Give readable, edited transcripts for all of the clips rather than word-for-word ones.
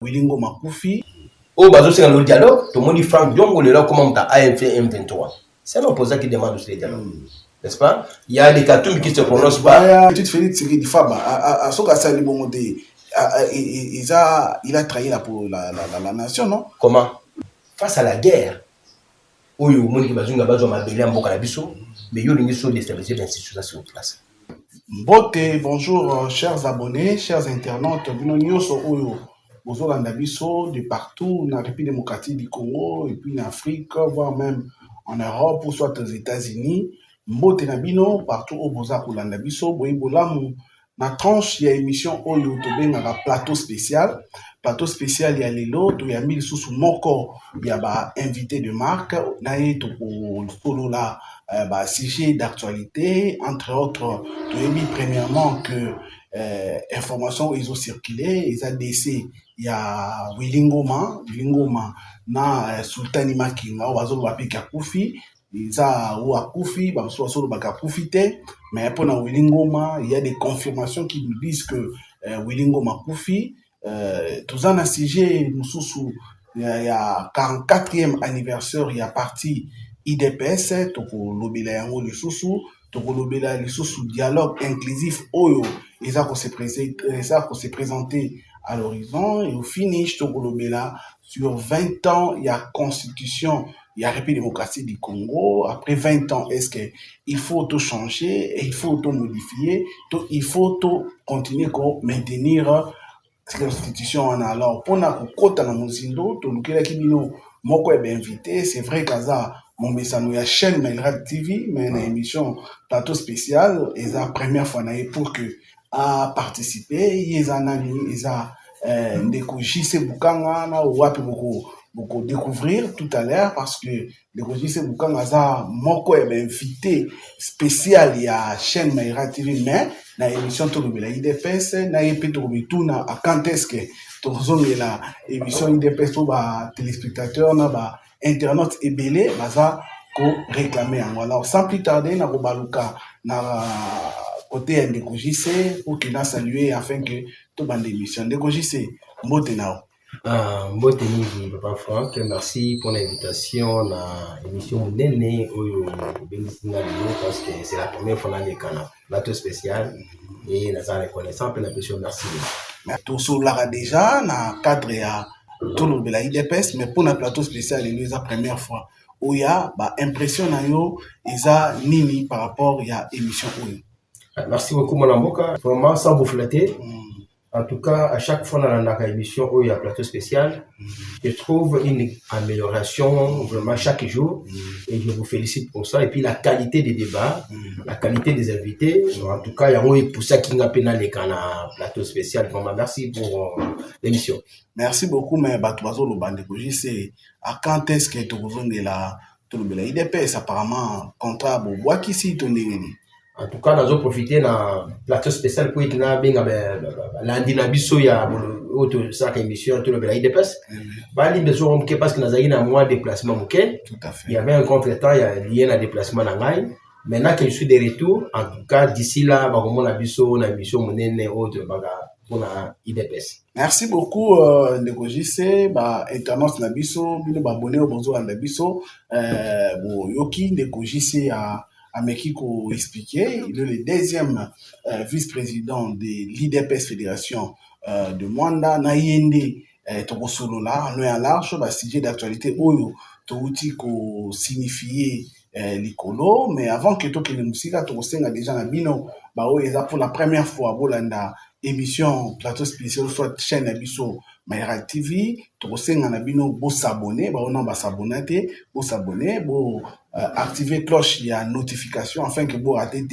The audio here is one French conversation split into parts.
Wilingo Makufi. Au bas aussi dans le dialogue, tout le monde dit Franck Diongo, le là, comment tu as AFC M23. C'est l'opposant qui demande aussi le dialogue. N'est-ce pas? Il y a des Katoum qui ne se prononcent pas. Tu te fais dire Faba, à ce cas, il a trahi la nation, non? Comment? Face à la guerre, où il y a des gens qui ont mabélé en Bokalabiso, mais il y a des gens qui ont déstabilisé l'institution sur place. Bonjour, chers abonnés, chers internautes, de partout, dans la République démocratique du Congo, et puis en Afrique, voire même en Europe, ou soit aux États-Unis. Mbote Nabino, partout au Boza Kolanda Biso, Boibolamu, na tranche, il y a émission Oyo Tobe na plateau spécial. Plateau spécial, il y a Lelo, il y a mille sous moko, il y a invité de marque, naïe toko solo là, sujet d'actualité, entre autres, tu as mis premièrement que information ils ont circulé, ils ont DC, il y a Willingoma, na Sultani Makinga, Wazo Wapika Kufi, Iza ou akufi, solo bakafite, mais pour na Willingoma, il y a des confirmations qui nous disent que Willingoma kufi, tout ça na sujet mususu, il y a 44e anniversaire, il y a parti IDPS, toko lobela yango lisusu, toko lobela lisusu dialogue inclusif oyo, ils ont se présenté à l'horizon, et au finish, toko lobela sur 20 ans, il y a constitution, il y a République démocratique du Congo. Après 20 ans, est-ce qu'il faut tout changer, et il faut tout modifier, il faut tout continuer à maintenir cette constitution en alors pour na kota na muzindo to lukela kibino moko est invité, c'est vrai kaza mon message ya chaîne Mailrad TV mais na émission plateau spécial et la première fois na pour que à participer yeza nani eza ndeko JC Bukanga na wapi beaucoup découvrir tout à l'heure parce que le registre Bukanga moko est invité spécial il y a chaîne Maïra TV mais na émission to la IDPS na yepe to bituna à quand est-ce que to la émission IDPS to ba téléspectateurs na ba internautes et belé baza ko réclamer en voilà sans plus tarder na ko baluka na côté ndeko JC pour qu'il a salué afin que to bande émission ndeko JC mbote nao. Mbote mingi Papa Franck, merci pour l'invitation à l'émission Nene Oyo Bengisinga Lino parce que c'est la première fois dans les canaux. Plateau spécial et nous avons reconnaissant pour la question merci. Mais tout cela déjà dans le cadre de tout le la IDPS mais pour le plateau spécial c'est la première fois où il y a impression na yo eza nini par rapport à l'émission Oyo. Merci beaucoup mon amboka, vraiment sans vous flatter. En tout cas, à chaque fois dans la émission où il y a un plateau spécial, je trouve une amélioration vraiment chaque jour et je vous félicite pour ça. Et puis la qualité des débats, la qualité des invités, en tout cas, il y a pour ça qui n'a pas les canaux plateau spécial. Vraiment, merci pour l'émission. Merci beaucoup, mais Batuazo le bandégoji, c'est à quand est-ce que tu as la IDPS apparemment contrat pour voir qui s'y tourne. En tout cas, nous avons profité d'un plateau spécial pour qu'il y ait lundi nabiso ya autre sac émission tout le la IDPS. Bali besoin parce que nous avons un mois de déplacement mouké. Tout à fait. Il y avait un contretemps, il y a lié un déplacement dans l'Aïe. Maintenant que je suis de retour, en tout cas d'ici là, on a biso na émission monene autre pour la IDPS. Merci beaucoup Ndeko JC, internaute nabiso, bino abonné au bonjour nabiso, yoki Ndeko JC à Mekiko expliqué, il est le deuxième vice-président de l'IDPS Fédération de Mwanda, Nayende, Tokosolo là, en loin large, sujet d'actualité, Oyo, Touti ko signifier l'icolo, mais avant que Toki ne Moussika, Tokosenga déjà Nabino, Oyo, pour la première fois, Bolanda, émission plateau spécial soit chaîne Abisso Maïra TV Tokosenga Nabino bo s'abonner on va s'abonner bo s'abonner bo activer cloche il y a notification afin que bo rater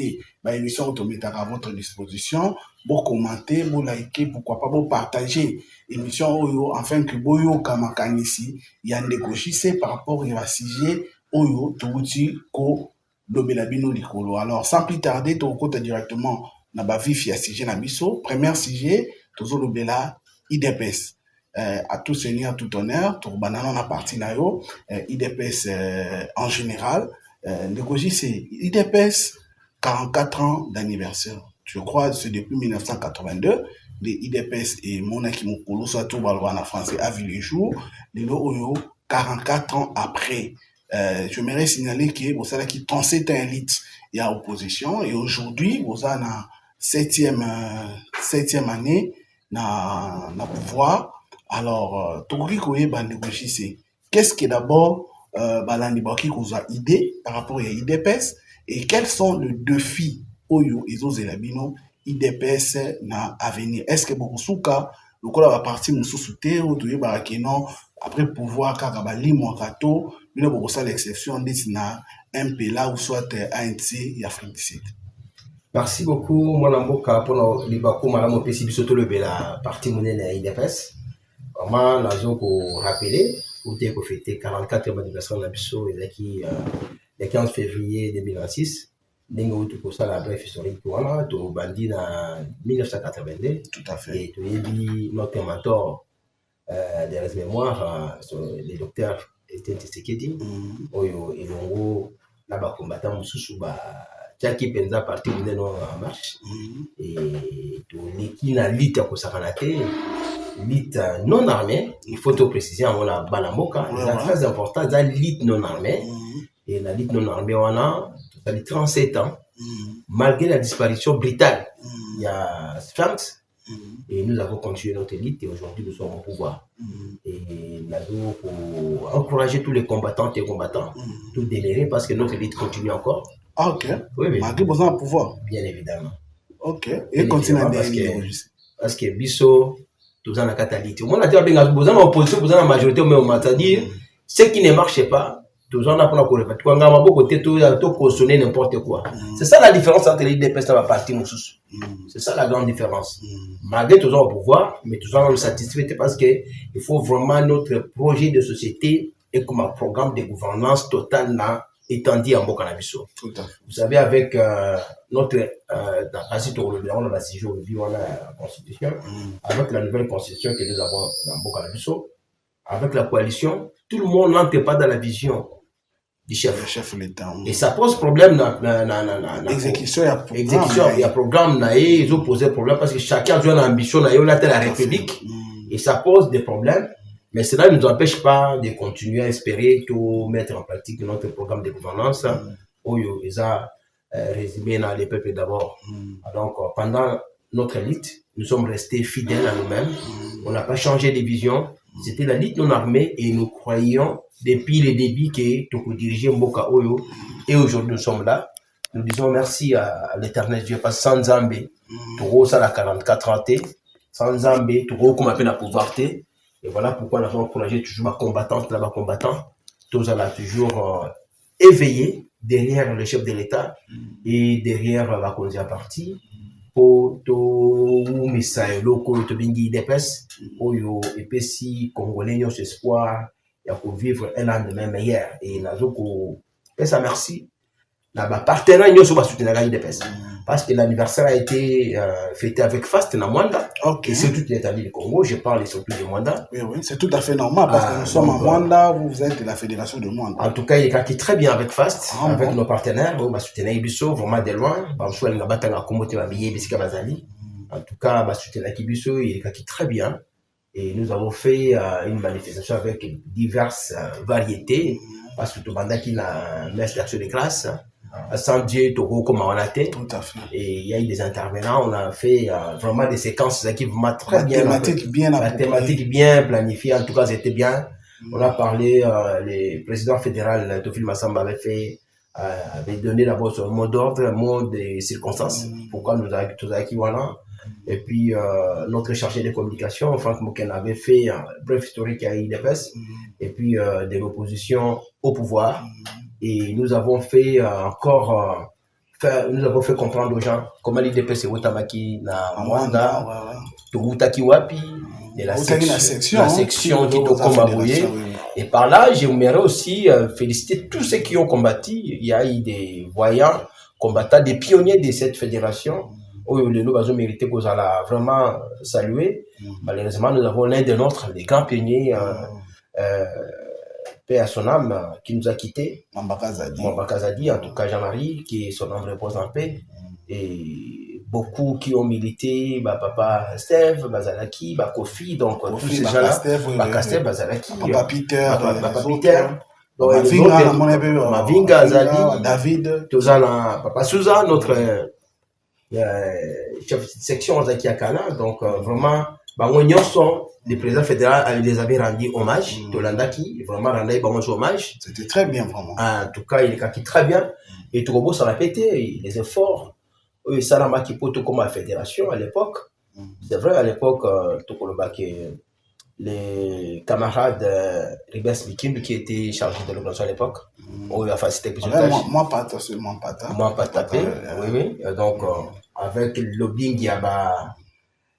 émission automatique à votre disposition bo commenter bo liker pourquoi pas bo partager émission oyo afin que bo yo kamakanisi il y a négocié par rapport à sujet oyo touti ko lobela bino likolo. Alors sans plus tarder to côté directement na ba vif ya sujet na biso. Premier sujet tozo lobela IDPS. À tout seigneur, tout honneur, tout banana na partie na yo, IDPS en général. Ndeko c'est IDPS 44 ans d'anniversaire. Je crois que c'est depuis 1982. les IDPS et Monaki Mokolo, soit tout en français, a vu le jour. Les 44 ans après. Je m'aimerais signaler que vous savez qui 37 un lit il y a opposition et aujourd'hui vous avez la septième année na pouvoir. Alors Togoki Koye va négocier. Qu'est-ce que d'abord balandi baki koza idée par rapport à IDPS et quels sont les défis oyo ezo zelabino IDPS na avenir? Est-ce que beaucoup souka le kola va partir mususu te ou toye baraki non après pouvoir kaka balimo kato bino boko ça l'exception ndeti na MPLA ou soit ANC et Afrique du Sud. Merci beaucoup mon amboka pour libako malamu pesi biso to lebela parti monene ya IDPS. Vraiment nazo ko rappeler ou te ko fêter 44e anniversaire na biso ezaki le 15 février 2026. Ndenge utu ko sala bref historique wana to bandi na 1982. Tout à fait. Et to yebi notre mentor des mémoires le docteur Etienne Tshisekedi oyo elongo na ba combattant mususu ba tiaki penza parti monene en marche et to leki na lutte ko sakana te lutte non armée, il faut te préciser on a balamboka c'est très important la lutte non armée et la lutte non armée on a 37 ans malgré la disparition brutale il y a Sphinx et nous avons continué notre lutte et aujourd'hui nous sommes au pouvoir et nous avons encouragé tous les combattants et combattants tout délérer parce que notre lutte continue encore. Ah, ok. Oui, malgré besoin de pouvoir. Bien évidemment. Ok. Et continue à parce que biso tous en a catalyse. Au moins on a dit besoin d'opposition, besoin de majorité mais on m'a dit ce qui ne marche pas tous en a pour la correspondre. Quand on a beaucoup côté tout cautionner n'importe quoi. C'est ça la différence entre les deux personnes à partir mususu. C'est ça la grande différence. Malgré toujours au pouvoir, mais toujours on est satisfait parce que il faut vraiment notre projet de société et comme un programme de gouvernance totale là étendu en Mboka na biso. Vous savez avec notre on a la séjour on a la constitution avec la nouvelle constitution que nous avons dans Mboka na biso avec la coalition, tout le monde n'entre pas dans la vision du chef de l'État. Et ça pose problème exécution il y a programme ils ont posé problème parce que chacun a une ambition là la République et ça pose des problèmes mais cela ne nous empêche pas de continuer à espérer tout mettre en pratique notre programme de gouvernance où ils ont résumé dans les peuples d'abord. Donc pendant notre lutte nous sommes restés fidèles à nous-mêmes, on n'a pas changé de vision. C'était la lutte non armée et nous croyions depuis le début que tu peux diriger Mboka Oyo et aujourd'hui nous sommes là. Nous disons merci à l'éternel Dieu parce que sans Zambé, tu ça la 44 ans, sans Zambé, tu comme appelle la pauvreté. Et voilà pourquoi nous avons encouragé toujours ma combattante, là-bas combattant, tous là toujours éveillés derrière le chef de l'État et derrière la Konzia partie. Po to misa loko to bingi IDPS oyo epesi congolais nyonso espoir ya ko vivre un lendemain meilleur et nazoko pesa merci na ba partenaire nyonso ba soutenir IDPS parce que l'anniversaire a été fêté avec Fast na Mwanda. Okay. Et c'est tout l'état du Congo, je parle surtout de Mwanda. Oui, c'est tout à fait normal parce que nous sommes à Mwanda, vous êtes de la fédération de Mwanda. En tout cas, il est parti très bien avec Fast, avec nos partenaires, on va soutenir Ibiso, vraiment de loin, en tout cas, on va soutenir Ibiso, il est parti très bien. Et nous avons fait une manifestation avec diverses variétés, parce que tout le monde a une messe d'action de classe. Sans Dieu, Togo, comme on a été. Tout à fait. Et il y a eu des intervenants, on a fait vraiment des séquences qui vont très bien. La thématique bien planifiée, en tout cas, c'était bien. On a parlé, le président fédéral, Tofil Massamba, avait donné d'abord son mot d'ordre, un mot de circonstances, pourquoi nous avons tout acquis, voilà. Et puis, notre chargé de communication, Franck Mouken, avait fait un bref historique à IDPS, et puis de l'opposition au pouvoir. Et nous avons fait nous avons fait comprendre aux gens comment l'IDPS est Otamaki na Mwanda, Toutaki Wapi, de la section qui est Komabouye. Et par là, j'aimerais aussi féliciter tous ceux qui ont combattu. Il y a eu des voyants combattants, des pionniers de cette fédération. Les lots mérité qu'on a vraiment salué. Malheureusement, nous avons l'un des nôtres, les grands pionniers, paix à son âme, qui nous a quittés. Mambaka Zadi, en tout cas Jean-Marie, qui est son âme repose en paix. Et beaucoup qui ont milité, papa Steve, Bazalaki, Kofi, donc tous ces gens-là, Steve, Bazalaki, papa Peter, Mavinga, Zali, David, Tozana, papa Souza, notre chef de section Zaki Akana, donc vraiment, le président fédéral les avait rendu hommage, Tolandaki, vraiment rendu hommage. C'était très bien, vraiment. En tout cas, il est acquis très bien. Et Togobo s'en a pété, les efforts. Salama Kipoto comme la fédération à l'époque. C'est vrai, à l'époque, les camarades Ribes Mikim qui étaient chargés de l'organisation à l'époque, ont eu la facilité de moi, pas seulement pas tapé. Moi, pas tapé, oui. Donc, avec le lobbying, il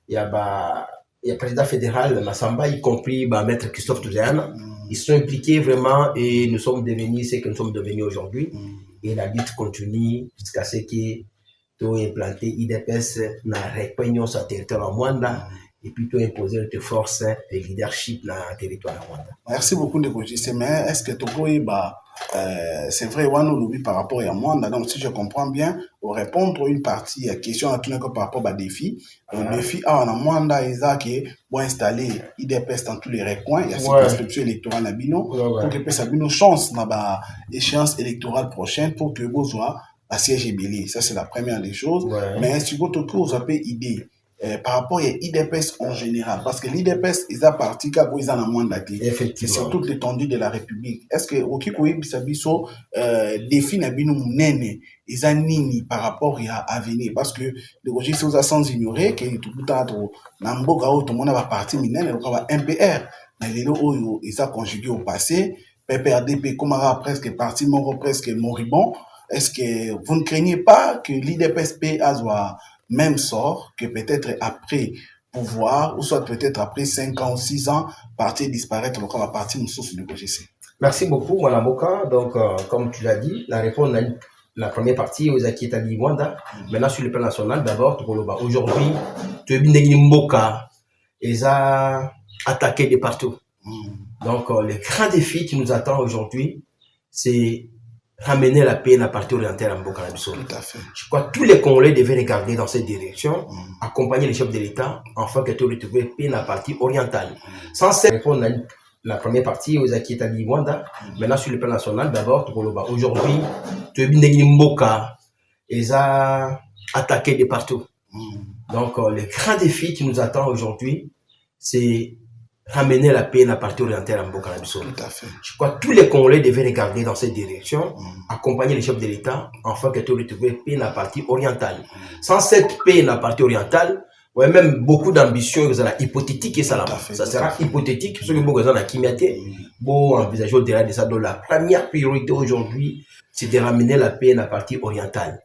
y a le président fédéral, Massamba, y compris maître Christophe Touzéane. Ils sont impliqués vraiment et nous sommes devenus ce que nous sommes devenus aujourd'hui. Et la lutte continue jusqu'à ce que tu aies implanté IDPS dans la réunion sur le territoire en Rwanda et puis tu as imposé tes forces et leadership dans le territoire en Rwanda. Merci beaucoup, Ndeko. Mais est-ce que Togo, c'est vrai, on par rapport à Rwanda. Donc, si je comprends bien, pour répondre à une partie à la question à tout le monde par rapport à défi, le défi en Rwanda, ils ont installé IDPS dans tous les recoins. Il y a cette inscription électorale à Bino pour que ça ait une chance dans l'échéance électorale prochaine pour que vous soyez à siège ébélé. Ça, c'est la première des choses. Mais si vous avez une idée, par rapport à l'IDPS en général, parce que l'IDPS, ils ont parti quand ils ont un mandat. C'est sur toute l'étendue de la République. Est-ce que Okikoui Bisabiso défini Abino Mounene, ils ont nini par rapport à venir? Parce que le registre vous a sans ignorer que tout le temps, Namboga, tout le monde va partir minene, donc on va MPR. Mais les lots, ils ont conjugué au passé. PPRDP, Komara presque parti, Moro presque moribond. Est-ce que vous ne craignez pas que l'IDPS soit même sort que peut-être après pouvoir, ou soit peut-être après 5 ans ou 6 ans, partir disparaître, donc on va partir une source de PGC. Merci beaucoup, Mwanamoka. Donc, comme tu l'as dit, la réponse, la première partie aux acquis établis Rwanda. Maintenant, sur le plan national, d'abord, aujourd'hui, tu es bien Mboka, ils ont attaqué de partout. Donc, le grand défi qui nous attend aujourd'hui, c'est ramener la paix dans la partie orientale en Bokanabiso. Tout à fait. Je crois que tous les Congolais devaient regarder dans cette direction, accompagner les chefs de l'État, afin que tu retrouves paix dans la partie orientale. Sans cette réponse, la première partie aux acquis établis Rwanda. Maintenant, sur le plan national, d'abord, aujourd'hui, tu es bien Mboka, ils ont attaqué de partout. Donc, le grand défi qui nous attend aujourd'hui, c'est ramener la paix dans la partie orientale en Bokanabiso. Tout à fait. Je crois que tous les Congolais devaient regarder dans cette direction, accompagner les chefs de l'État, afin que tu retrouves paix dans la partie orientale. Sans cette paix dans la partie orientale, ouais, même beaucoup d'ambitions, hypothétique et ça là. Ça sera hypothétique, parce que beaucoup de gens ont envisagé au-delà de ça. Donc la première priorité aujourd'hui, c'est de ramener la paix dans la partie orientale.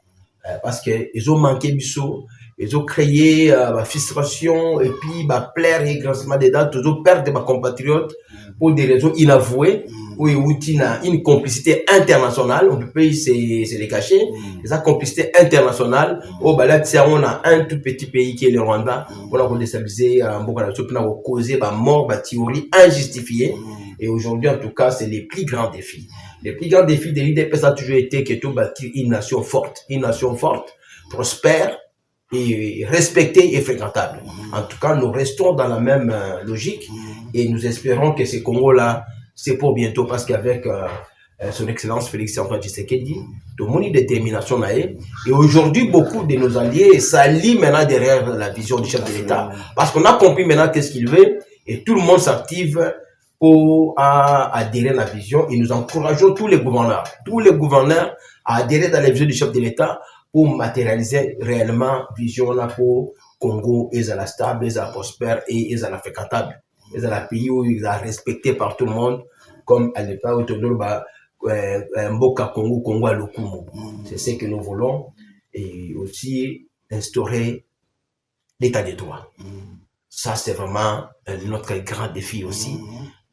Parce qu'ils ont manqué Bissau, ils ont créé la frustration et puis plaire et grassement des dates, ils ont perdu des compatriotes pour des raisons inavouées, où il y a une complicité internationale, on peut pas se les cacher, la complicité internationale, on a un tout petit pays qui est le Rwanda, on a déstabilisé on a causé mort, théorie injustifiée, et aujourd'hui en tout cas c'est les plus grands défis. Le plus grand défi de l'IDPS a toujours été que tout bâtir une nation forte, prospère et respectée et fréquentable. En tout cas, nous restons dans la même logique et nous espérons que ce Congo-là, c'est pour bientôt parce qu'avec son Excellence Félix Antoine Tshisekedi, tout le monde a détermination là. Et aujourd'hui, beaucoup de nos alliés s'allient maintenant derrière la vision du chef de l'État parce qu'on a compris maintenant qu'est-ce qu'il veut et tout le monde s'active pour adhérer à la vision et nous encourageons tous les gouverneurs à adhérer dans la vision du chef de l'État pour matérialiser réellement la vision là pour Congo et la stable, et la prospère et la fréquentable. Et la pays où il est respecté par tout le monde comme à l'époque où Mboka Congo à Lokumo. C'est ce que nous voulons et aussi instaurer l'état des droits. Ça c'est vraiment notre grand défi aussi.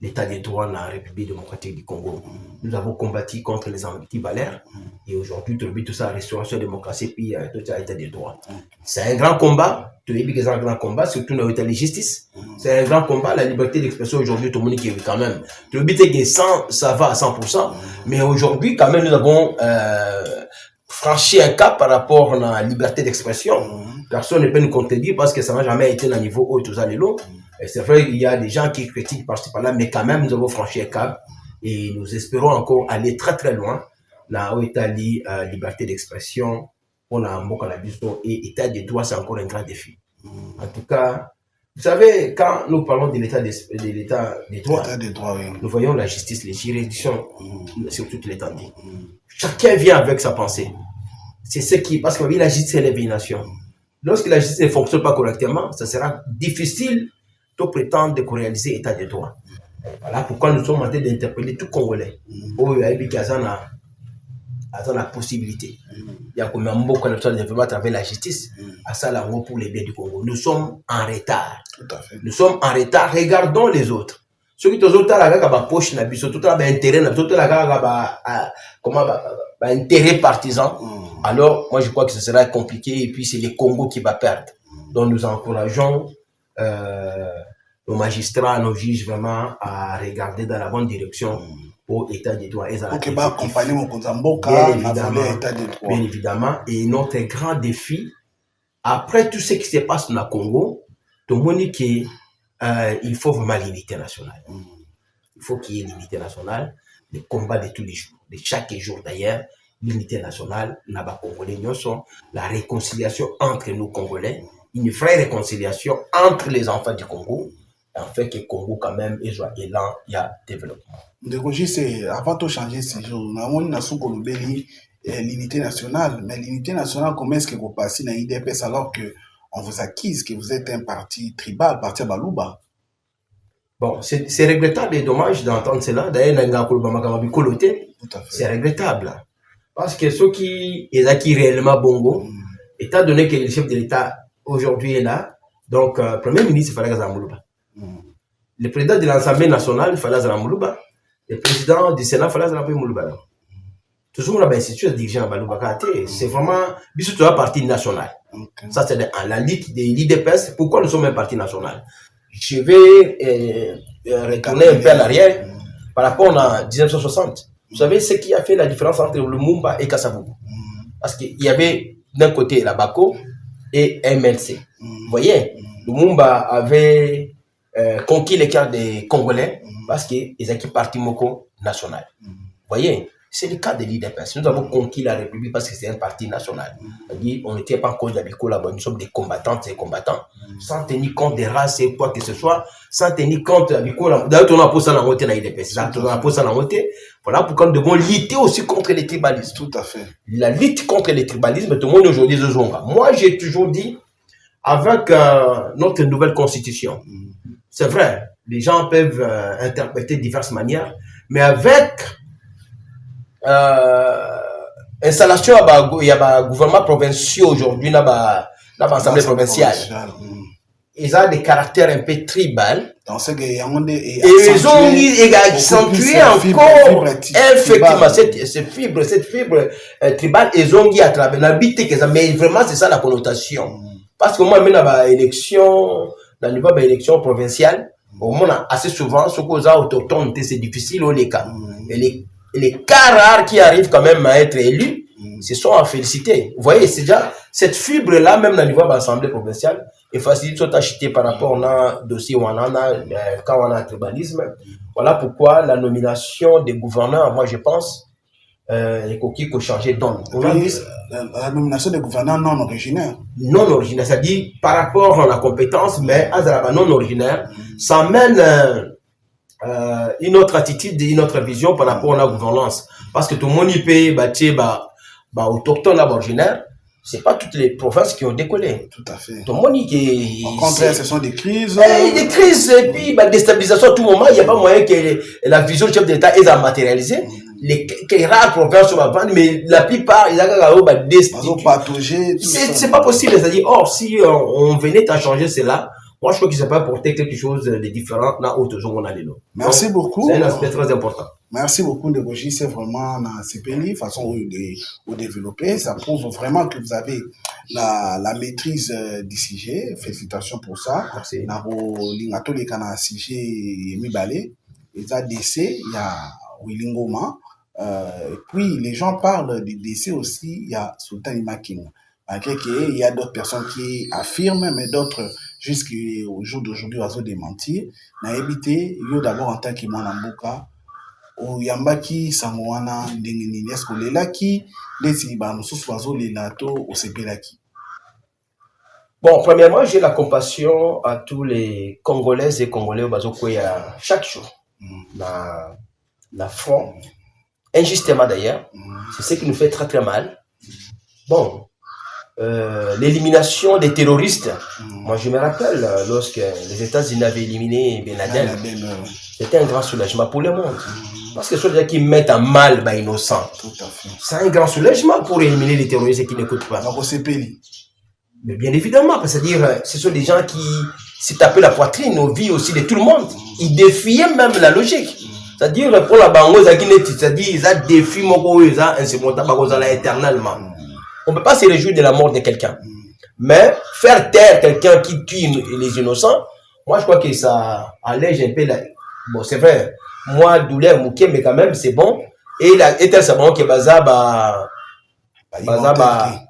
L'état des droits dans la République démocratique du Congo. Nous avons combattu contre les antivaleurs et aujourd'hui, tout ça, restauration de la démocratie, puis tout ça, l'état des droits. C'est un grand combat, c'est un grand combat, surtout dans l'état de justice. C'est un grand combat, la liberté d'expression aujourd'hui, tout le monde qui est quand même. Le but est que ça va à 100%, mais aujourd'hui, quand même, nous avons franchi un cap par rapport à la liberté d'expression. Personne ne peut nous contredire parce que ça n'a jamais été un niveau haut, tout ça, les lots. Et c'est vrai qu'il y a des gens qui critiquent par-ci par-là, mais quand même, nous avons franchi un cap et nous espérons encore aller très très loin. Là où Italie, liberté d'expression, on a un mot qu'on a vu et état de droit, c'est encore un grand défi. En tout cas, vous savez, quand nous parlons de l'état des droits, oui. nous voyons la justice, les juridictions sur toute l'étendue. Chacun vient avec sa pensée. C'est ce qui, parce que la justice, c'est l'élimination. Lorsque la justice ne fonctionne pas correctement, ça sera difficile de prétendre de réaliser l'état de droit. Voilà pourquoi nous sommes en train d'interpeller tout Congolais. Oh, il y a la possibilité. Il y a combien de mots qu'on a besoin de développement à travers la justice, à ça là pour les biens du Congo. Nous sommes en retard. Tout à fait. Nous sommes en retard. Regardons les autres. Ceux qui sont autres là, la poche, na biso, tout là, intérêt, tout là, comment, intérêt partisan. Alors, moi, je crois que ce sera compliqué et puis c'est le Congo qui va perdre. Donc, nous encourageons nos magistrats, nos juges vraiment à regarder dans la bonne direction pour l'état des droits. Ok, bah, accompagner mon bien évidemment. Et notre grand défi, après tout ce qui se passe dans le Congo, tout le monde dit il faut vraiment l'unité nationale. Il faut qu'il y ait l'unité nationale, le combat de tous les jours, de chaque jour d'ailleurs, l'unité nationale, Congolais, la réconciliation entre nous Congolais, une vraie réconciliation entre les enfants du Congo, afin que le Congo quand même ait un élan, il y a développement. C'est avant de changer ces jours, nous avons une nation l'unité nationale, mais l'unité nationale, comment est-ce que vous passez dans l'IDPS alors que on vous accuse que vous êtes un parti tribal, parti à Balouba? Bon, c'est regrettable et dommage d'entendre cela. D'ailleurs, c'est regrettable. Parce que ceux qui sont acquis réellement Bongo, étant donné que le chef de l'État aujourd'hui est là, donc, Premier ministre, il fallait Moulouba. Le président de l'Assemblée nationale, il fallait Moulouba. Le président du Sénat, il fallait Moulouba. Toujours la institution dirigeant à Balouba. C'est vraiment, bisous un parti national. Ça, c'est la lutte de l'IDPS. Pourquoi nous sommes un parti national? Je vais retourner un peu en arrière par rapport à 1960. Vous savez ce qui a fait la différence entre Lumumba et Kasavubu? Parce qu'il y avait d'un côté la BACO et MLC. Vous voyez, Lumumba avait conquis les cœurs des Congolais parce qu'ils étaient parti Moko national. Vous voyez, c'est le cas de l'IDPS. Nous avons conquis la République parce que c'est un parti national. On n'était pas en cause d'Abiko là-bas, nous sommes des combattantes et combattants. Sans tenir compte des races et quoi que ce soit, sans tenir compte d'Abiko là. D'ailleurs, on a posé la moitié dans l'IDPS. On a posé la moitié. Voilà pourquoi nous devons lutter aussi contre les tribalismes. Tout à fait. La lutte contre les tribalismes, tout le monde aujourd'hui est Zonga. Moi, j'ai toujours dit, avec notre nouvelle constitution, c'est vrai, les gens peuvent interpréter de diverses manières, mais avec installation il y a un gouvernement provincial aujourd'hui dans l'Assemblée provinciale. Ils ont des caractères un peu tribal. Et ils ont accentué encore effectivement cette fibre tribale. Ils ont dit à travers l'habité, mais vraiment c'est ça la connotation. Parce que moi, même dans l'élection, dans le niveau de l'élection provinciale, au moins assez souvent, ce qu'on a autochtone, c'est difficile au les cas. Et les cas rares qui arrivent quand même à être élus, ce sont à féliciter. Vous voyez, c'est déjà cette fibre-là, même dans le niveau de l'Assemblée provinciale, est facile de acheter par rapport au dossier où on a, quand on a un tribalisme. Voilà pourquoi la nomination des gouverneurs, moi je pense, il faut changer d'onde. La nomination des gouverneurs non originaires. Non originaire, c'est-à-dire par rapport à la compétence, mais à la non originaire, ça amène une autre attitude, une autre vision par rapport à la gouvernance. Parce que tout le monde y peut autochtone originaire, c'est pas toutes les provinces qui ont décollé. Tout à fait. Tout le monde qui. Au contraire, ce sont des crises. Des crises, et puis déstabilisation à tout moment. Il n'y a pas moyen que la vision du chef de l'État est à matérialiser. Les rares provinces sont à vendre, mais la plupart, ils ont destitué. C'est pas possible. C'est-à-dire, si on venait à changer cela, moi, je crois qu'ils ne pas apporter quelque chose de différent là où toujours on a les lots. Merci beaucoup. C'est un aspect très important. Merci beaucoup, Ndeboji. C'est vraiment dans ces pays, façon où développer. Ça prouve vraiment que vous avez la maîtrise du sujet. Félicitations pour ça. Merci. Lingato les kana sujet Mibale. Les ADC, il y a Willingoma. Et puis, les gens parlent des décès aussi. Il y a Sultan Imaking. Malgré qu'il y a d'autres personnes qui affirment, mais d'autres, jusqu'au jour d'aujourd'hui, oiseau démentir. Na évité, yo d'abord en tant que Mwanamboka, au Yambaki, Samoana, Ndengeni, est-ce que les laki, les Siba, nous sommes oiseaux, les lato, au Sepelaki. Bon, premièrement, j'ai la compassion à tous les Congolaises et Congolais au Bazokoya chaque jour. La front, injustement d'ailleurs, c'est ce qui nous fait très très mal. Bon, l'élimination des terroristes, moi je me rappelle lorsque les États-Unis avaient éliminé Ben Laden, c'était un grand soulagement pour le monde. Parce que ce sont des gens qui mettent en mal les innocents. C'est un grand soulagement pour éliminer les terroristes qui n'écoutent pas. Mais bien évidemment, c'est-à-dire, ce sont des gens qui se tapaient la poitrine aux vies aussi de tout le monde. Ils défiaient même la logique. C'est-à-dire, pour la bango, c'est-à-dire, ils ont défi mon ils ont insurmontable éternellement. On ne peut pas se réjouir de la mort de quelqu'un. Mais faire taire quelqu'un qui tue les innocents, moi je crois que ça allège un peu la... Bon, c'est vrai, moi, douleur, mouké, mais quand même, c'est bon. Et la état, c'est bon que baza,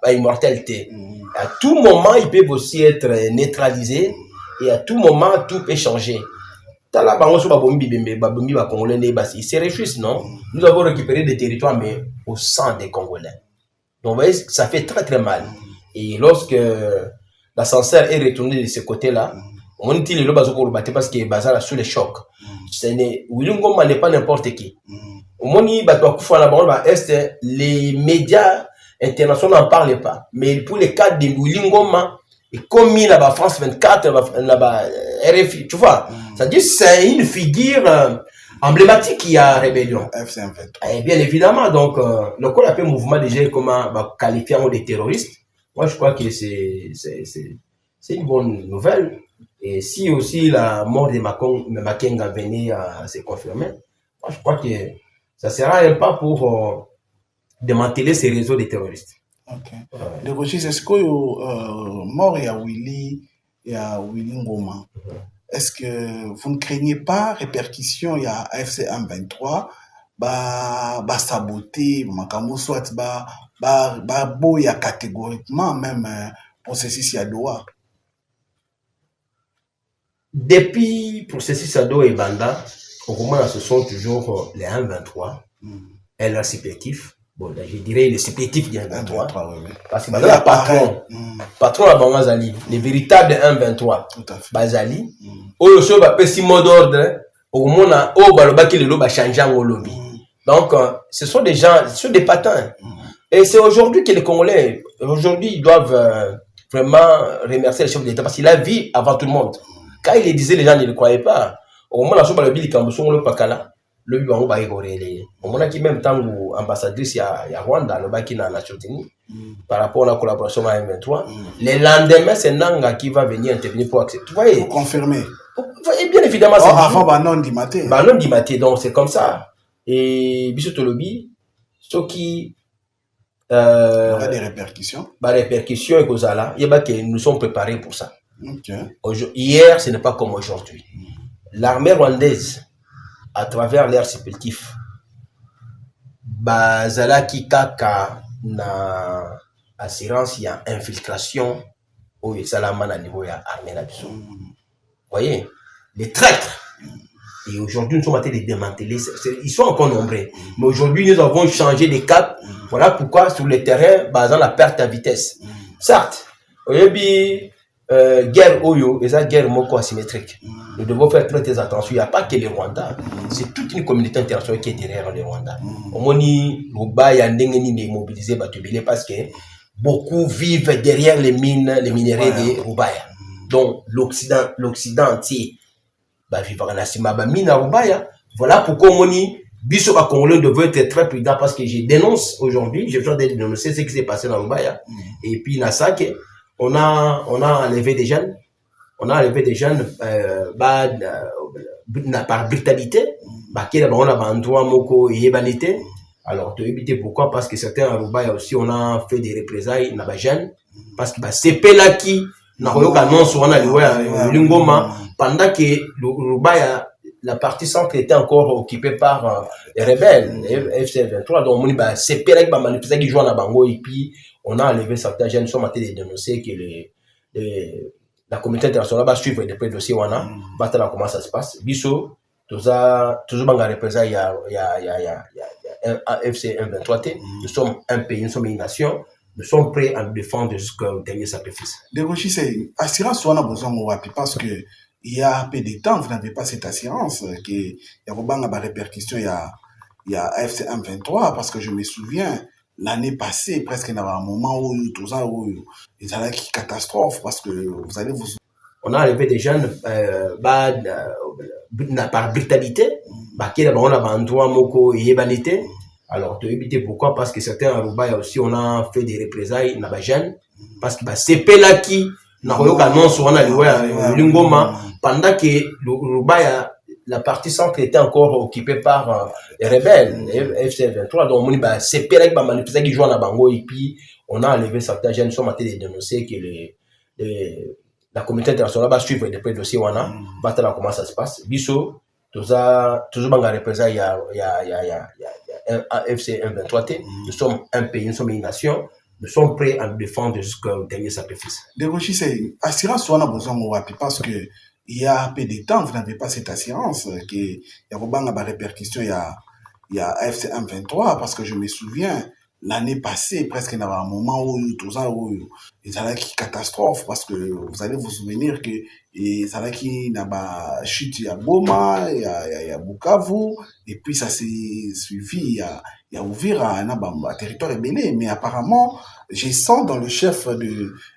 immortalité. À tout moment, ils peuvent aussi être neutralisés et à tout moment, tout peut changer. Ils se réjouissent, non? Nous avons récupéré des territoires, mais au sang des Congolais. Donc, vous voyez, ça fait très très mal. Et lorsque l'ascenseur est retourné de ce côté-là, on dit le parce que bazar sous les chocs. William Goma n'est pas n'importe qui. Les médias internationaux n'en parlent pas. Mais pour les cas de William Goma, et comme il a France 24, RFI, tu vois, c'est-à-dire c'est une figure emblématique qui a rébellion. Et bien évidemment, donc, le col appelle mouvement déjà comment qualifier des terroristes. Moi, je crois que c'est une bonne nouvelle. Et si aussi la mort de Makenga venait à se confirmer, moi, je crois que ça sera un pas pour démanteler ces réseaux de terroristes. Ok. De Roger, est-ce que mort et à Willy Ngoma, est-ce que vous ne craignez pas répercussion il y a AFC M23 saboter makamo soit boya catégoriquement même processus ya Doha? Depuis processus à Doha et Banda, au moment ce sont toujours les M23 et leurs supplétifs. Bon, là, je dirais les supplétifs du M23. Parce que le patron à Bangazali, les véritables M23, Bazali, au show va passer mot d'ordre, au moment où Balobaki le loba changer en lobby. Donc, ce sont des gens, ce sont des patins. Et c'est aujourd'hui que les Congolais, aujourd'hui, ils doivent vraiment remercier le chef de l'État parce qu'il a vu avant tout le monde. Quand il le disait, les gens ne le croyaient pas. Au moment où la chose le dit, quand le Pakala, le Bibango va y corréler. Au moment qui même temps où ambassadrice il y a Rwanda, le Baki na Nations Unies, par rapport à la collaboration avec M23, les lendemains, c'est Nanga qui va venir intervenir pour accepter. Vous voyez? Pour confirmer. Et bien évidemment, c'est. Avant, Banon Dimaté. Banon Dimaté, donc c'est comme ça. Et Bissot Lobby, ceux qui. Il y aura des répercussions. Répercussions et Kozala, il y a que nous sommes préparés pour ça. Okay. Hier, ce n'est pas comme aujourd'hui. L'armée rwandaise, à travers l'air supplétif, Bazala qui kaka na assurance, il y a infiltration au Salamana à niveau de l'armée là-dessus. Vous voyez, les traîtres. Et aujourd'hui, nous sommes en train de démanteler. Ils sont encore nombreux. Mais aujourd'hui, nous avons changé de cap. Voilà pourquoi sur le terrain, basant la perte à vitesse. Certes, aujourd'hui, guerre Oyo, et ça guerre moko asymétrique. Nous devons faire très attention. Il n'y a pas que les Rwandais. C'est toute une communauté internationale qui est derrière les Rwandais. Au moins, Ruba y a des mobilisés parce que beaucoup vivent derrière les mines, les minerais de Rubaya. Donc, l'Occident entier. Voilà pourquoi Moni, Bisso à Congolais devait être très prudent parce que je dénonce aujourd'hui, j'ai besoin de dénoncer ce qui s'est passé dans Rubaya. Et puis, Nassake, on a enlevé des jeunes, par brutalité, on a un endroit moko et banité. Alors, tu éviter pourquoi? Parce que certains à Rubaya aussi, on a fait des représailles, on a des jeunes, parce que c'est là qui, pendant que Rubaya, la partie centre était encore occupée par les rebelles, les FC23. Donc, c'est là qui manifesté qui jouent à Bango et puis on a enlevé certains jeunes, nous sommes en train de dénoncer que la communauté internationale va suivre de près le dossier, va voir comment ça se passe. Bisso, toujours dans la représailles, il y a un FC M23T, nous sommes un pays, nous sommes une nation, nous sommes prêts à nous défendre jusqu'au dernier sacrifice. Dégochi, c'est assurance, on a besoin de parce que il y a un peu de temps, vous n'avez pas cette assurance, qu'il y a des répercussions, il y a FC M23, parce que je me souviens, l'année passée, presque, il y avait un moment où tout ça, où il y a une catastrophe, parce que vous allez vous... On a enlevé des jeunes par brutalité, on a endroit moko et banité. Alors, tu éviter pourquoi? Parce que certains Aruba aussi, on a fait des représailles, na jeunes, parce que c'est là qui na annonce on a l'ingoma pendant que Aruba la partie centre était encore occupée par les rebelles, les FC23. Donc, c'est là que manifestation qui joue à Bango et puis on a enlevé certains jeunes, sont en train de dénoncer que la communauté internationale va suivre de près le dossier, va voir comment ça se passe. Bisso, toujours dans la représailles, il y a un FC M23T, nous sommes un pays, nous sommes une nation, nous sommes prêts à nous défendre jusqu'au dernier sacrifice. Dégochi, c'est assurance, on a besoin de parce que il y a un peu de temps, vous n'avez pas cette assurance, qu'il y a des répercussions, il y a FC M23, parce que je me souviens, l'année passée, presque, il y avait un moment où tout ça, où il y a une catastrophe, parce que vous allez vous souvenir que il y a une chute à Goma, il y a Bukavu, et puis ça s'est suivi, il y a ouvert un territoire ébélé, mais apparemment, je sens dans le chef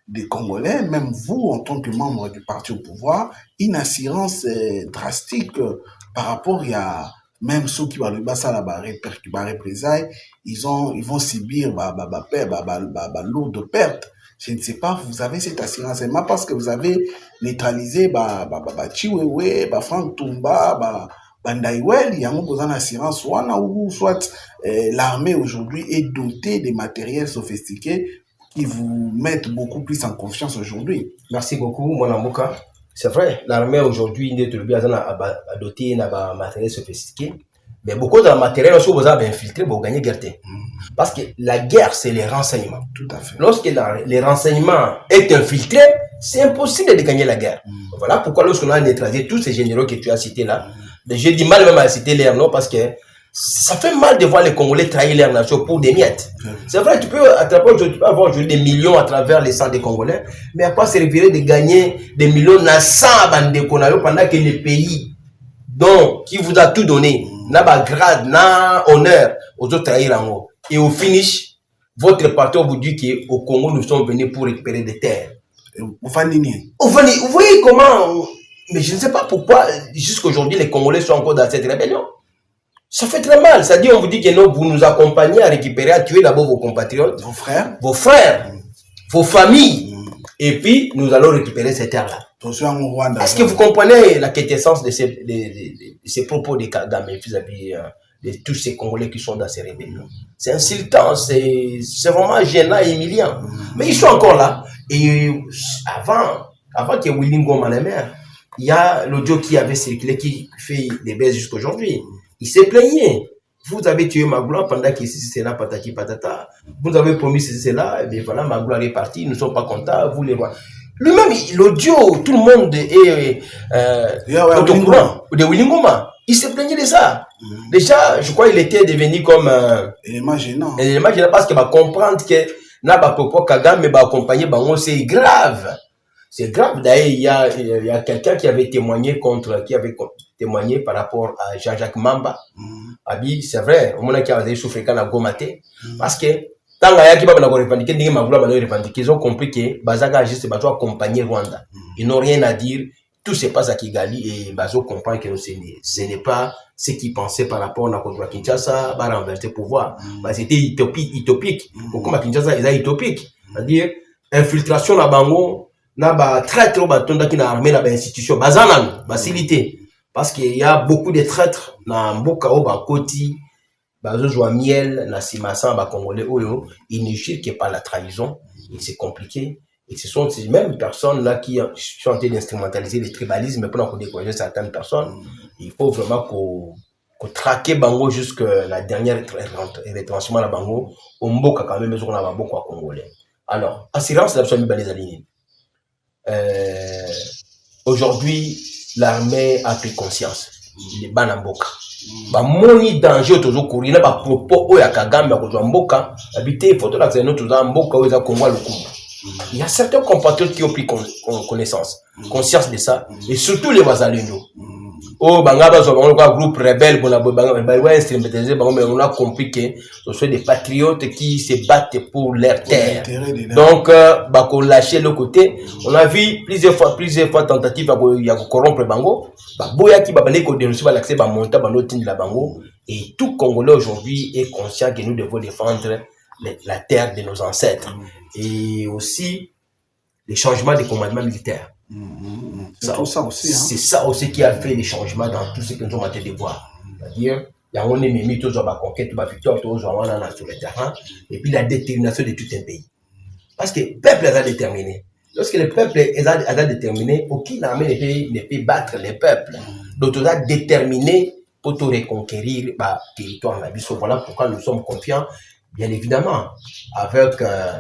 des Congolais, même vous, en tant que membre du parti au pouvoir, une assurance drastique par rapport à même ceux qui vont le représailles, ils vont subir lourde perte. Je ne sais pas, vous avez cette assurance seulement parce que vous avez neutralisé Chiwewe, Frank Tumba, Ndaiwel, il y a une assurance soit l'armée aujourd'hui est dotée de matériel sophistiqué qui vous mettent beaucoup plus en confiance aujourd'hui. Merci beaucoup, mon Amouka. C'est vrai, l'armée aujourd'hui est dotée de matériel sophistiqué. Mais beaucoup de matériel aussi, vous avez infiltré pour gagner guerre. Parce que la guerre, c'est les renseignements. Tout à fait. Lorsque les renseignements est infiltré, c'est impossible de gagner la guerre. Voilà pourquoi lorsqu'on a neutralisé tous ces généraux que tu as cités là, j'ai du mal même à citer leur nom parce que ça fait mal de voir les Congolais trahir leur nation pour des miettes. C'est vrai, tu peux avoir aujourd'hui des millions à travers les sangs des Congolais, mais à quoi servirait de gagner des millions dans 100 bandes de Congo pendant que les pays donc, qui vous a tout donné, n'a pas grade, n'a honneur aux autres trahir en haut. Et au finish, votre parti vous dit qu'au Congo, nous sommes venus pour récupérer des terres. Vous voyez comment, mais je ne sais pas pourquoi, jusqu'aujourd'hui, les Congolais sont encore dans cette rébellion. Ça fait très mal. Ça dit, on vous dit que non, vous nous accompagnez à récupérer, à tuer d'abord vos compatriotes, vos frères, vos familles. Et puis, nous allons récupérer ces terres-là. Est-ce que vous comprenez la quintessence de ces propos de Kagame vis-à-vis de tous ces Congolais qui sont dans ces rébellions? C'est insultant, c'est vraiment gênant et humiliant. Mais ils sont encore là. Et avant que Willy Ngoma le maire, il y a l'audio qui avait circulé qui fait des baisses jusqu'à aujourd'hui. Il s'est plaigné. Vous avez tué ma gloire pendant que c'est là, patati patata. Vous avez promis c'est là, et bien voilà, ma gloire est partie, nous ne sommes pas contents, vous les rois. Lui-même, l'audio, tout le monde est au courant de Willy Ngoma. Il s'est plaigné de ça. Déjà, je crois qu'il était devenu comme élément gênant. Élément gênant parce qu'il va comprendre que n'a pas propos Kagame, mais va accompagner Bango, c'est grave. C'est grave. D'ailleurs, il y a quelqu'un qui avait témoigné par rapport à Jean-Jacques Mamba. Abi, c'est vrai, au moment qui a souffert quand on a gomaté. Parce que, tant qu'il y a revendiqué, ils ont compris que Bazaga a juste accompagner Rwanda. Ils n'ont rien à dire. Tout se passe à Kigali et Bazo comprend que ce n'est pas ce qu'ils pensaient par rapport à contre Kinshasa, va renverser le pouvoir. C'était utopique. Pourquoi Kinshasa est utopique? C'est-à-dire, infiltration à Bango, n'a traître au bâton qui n'a armé la institution bazanan facilité parce qu'il y a beaucoup de traîtres dans Mboka au Bakoti bazo joa miel na simasa ba congolais oyo ils ne jurent que par la trahison et c'est compliqué et ce sont ces mêmes personnes là qui sont en train d'instrumentaliser le tribalisme pour décourager certaines personnes. Il faut vraiment qu'on traque Bango jusqu'à la dernière retranchement à Bango au Mboka quand même mais on a beaucoup à Congolais. Alors, assurance absolument les alignés. Aujourd'hui, l'armée a pris conscience. Les Banamboka. Bah, moni danger toujours courir. Là, bah, propos, oya Kagame, bah, kozo mboka. Habiter, photo là, c'est notre mboka, oya Congo, le Kumba. Il y a certains compatriotes qui ont pris connaissance, conscience de ça, et surtout les Wazalendo. Oh, bangaba, so, un groupe rebelle, on a compris que ce sont des patriotes qui se battent pour leur terre. Donc, bah, qu'on lâchait le côté. On a vu plusieurs fois tentatives de corrompre Bango. Bah, boya qui va aller dénoncer l'accès à monter de la Bango. Et tout Congolais aujourd'hui est conscient que nous devons défendre la terre de nos ancêtres. Et aussi, les changements des commandements militaires. C'est tout ça aussi. Hein? C'est ça aussi qui a fait les changements dans tout ce que nous avons été de voir. C'est-à-dire, il y a un ennemi, tout ça va conquête, va victoire, tout ça va sur le terrain, et puis la détermination de tout un pays. Parce que le peuple est déterminé. Lorsque le peuple est déterminé, aucune armée ne peut battre le peuple. Donc, on a déterminé pour tout reconquérir le territoire. Voilà pourquoi nous sommes confiants. Bien évidemment, avec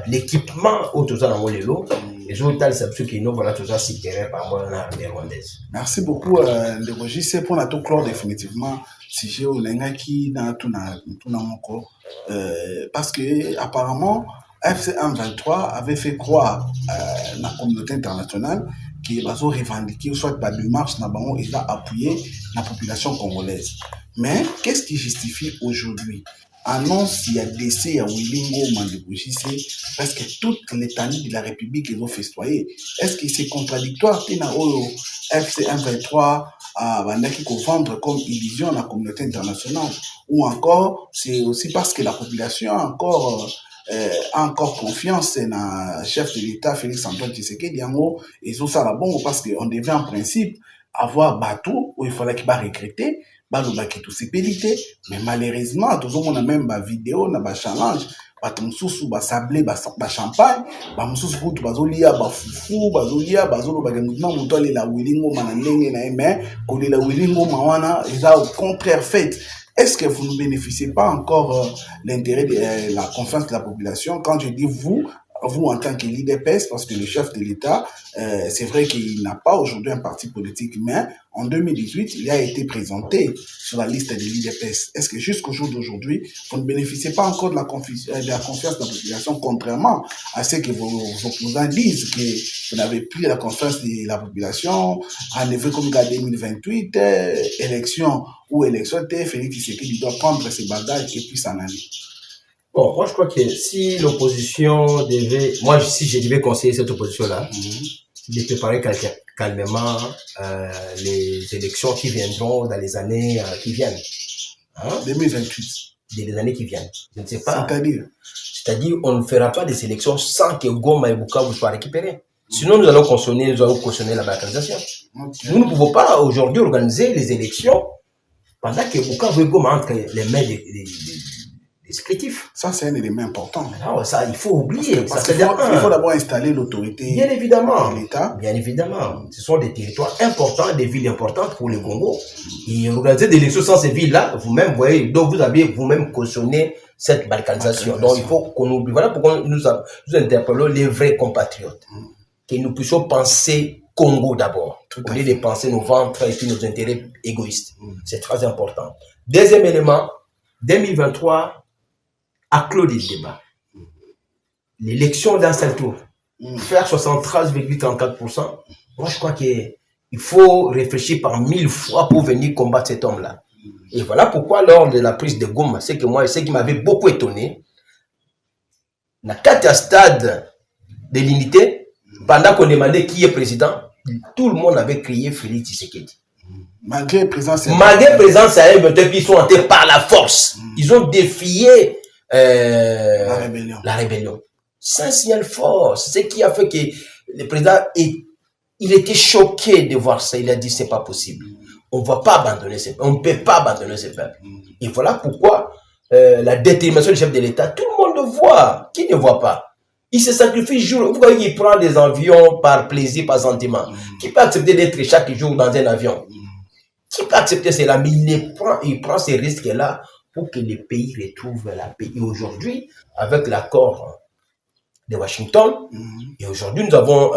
l'équipement autour de l'eau, les autres, c'est ce qui nous voilà tout ça, c'est par moi dans l'armée rwandaise. Merci beaucoup, le registre pour tout clore définitivement. Si j'ai au qui dans tout mon corps, parce que apparemment, FC 123 avait fait croire la communauté internationale qui va revendiquer soit par démarche et a appuyé la population congolaise. Mais qu'est-ce qui justifie aujourd'hui? Annonce, il y a décès, il y a Wilingo, Mandebouchissé, parce que toute l'étendue de la République est festoyée. Est-ce que c'est contradictoire? FC 123 qui qu'on vendre comme illusion à la communauté internationale? Ou encore, c'est aussi parce que la population a encore confiance dans le chef de l'État, Félix Antoine Tshisekedi, et tout ça là bon, parce qu'on devait en principe avoir bateau où il fallait qu'il va recruter. Tout c'est mais malheureusement tout on a même ba vidéo na ba challenge bato mususu ba sablé ba champagne ba mususu kutu bazolia ba fufu bazolia bazolo ba ngudima muto ale la wilingo mana ndenge na mais ko la wilingo mawana eza au contraire fait. Est-ce que vous ne bénéficiez pas encore l'intérêt de la confiance de la population? Quand je dis vous en tant que l'IDPS, parce que le chef de l'État, c'est vrai qu'il n'a pas aujourd'hui un parti politique, mais en 2018, il a été présenté sur la liste de l'IDPS. Est-ce que jusqu'au jour d'aujourd'hui, vous ne bénéficiez pas encore de la confiance de la population, contrairement à ce que vos opposants disent, que vous n'avez plus la confiance de la population, en effet, comme en 2028, élection, Félix Tshisekedi doit prendre ses bagages et puis s'en aller. Bon, moi je crois que si l'opposition devait, si je devais conseiller cette opposition-là, de préparer calmement les élections qui viendront dans les années qui viennent. 2028. Les années qui viennent. Je ne sais pas. C'est-à-dire, on ne fera pas des élections sans que Goma et Bukavu soient récupérés. Sinon, nous allons cautionner la balkanisation. Okay. Nous ne pouvons pas aujourd'hui organiser les élections pendant que Bukavu et Goma entrent les mains des descriptif. Ça, c'est un élément important. Non, ça, il faut oublier. Parce qu'il faut d'abord installer l'autorité. Bien évidemment. De l'État. Bien évidemment. Ce sont des territoires importants, des villes importantes pour le Congo. Et organiser des élections sans ces villes-là, vous-même, voyez, donc vous avez vous-même cautionné cette balkanisation. Donc, il faut qu'on oublie. Voilà pourquoi nous interpellons les vrais compatriotes. Que nous puissions penser Congo d'abord. Au lieu de penser nos ventres et puis nos intérêts égoïstes. C'est très important. Deuxième élément, 2023, à clos des débats. L'élection d'un seul tour. Faire 73,34%. Moi, je crois qu'il faut réfléchir par 1000 fois pour venir combattre cet homme-là. Et voilà pourquoi, lors de la prise de Goma, c'est ce qui m'avait beaucoup étonné. Dans 4 stades de l'unité, pendant qu'on demandait qui est président, tout le monde avait crié Félix Tshisekedi. Malgré présence à M23, ils sont entrés par la force. Ils ont défié la rébellion. C'est un signal fort. C'est ce qui a fait que le président il était choqué de voir ça. Il a dit c'est pas possible. On ne va pas abandonner ce peuple. On ne peut pas abandonner ce peuple. Et voilà pourquoi la détermination du chef de l'État, tout le monde le voit. Qui ne voit pas? Il se sacrifie jour. Vous voyez qu'il prend des avions par plaisir, par sentiment. Qui peut accepter d'être chaque jour dans un avion? Qui peut accepter cela? Mais il prend ces risques-là pour que le pays retrouve la paix. Et aujourd'hui, avec l'accord de Washington. Et aujourd'hui, nous avons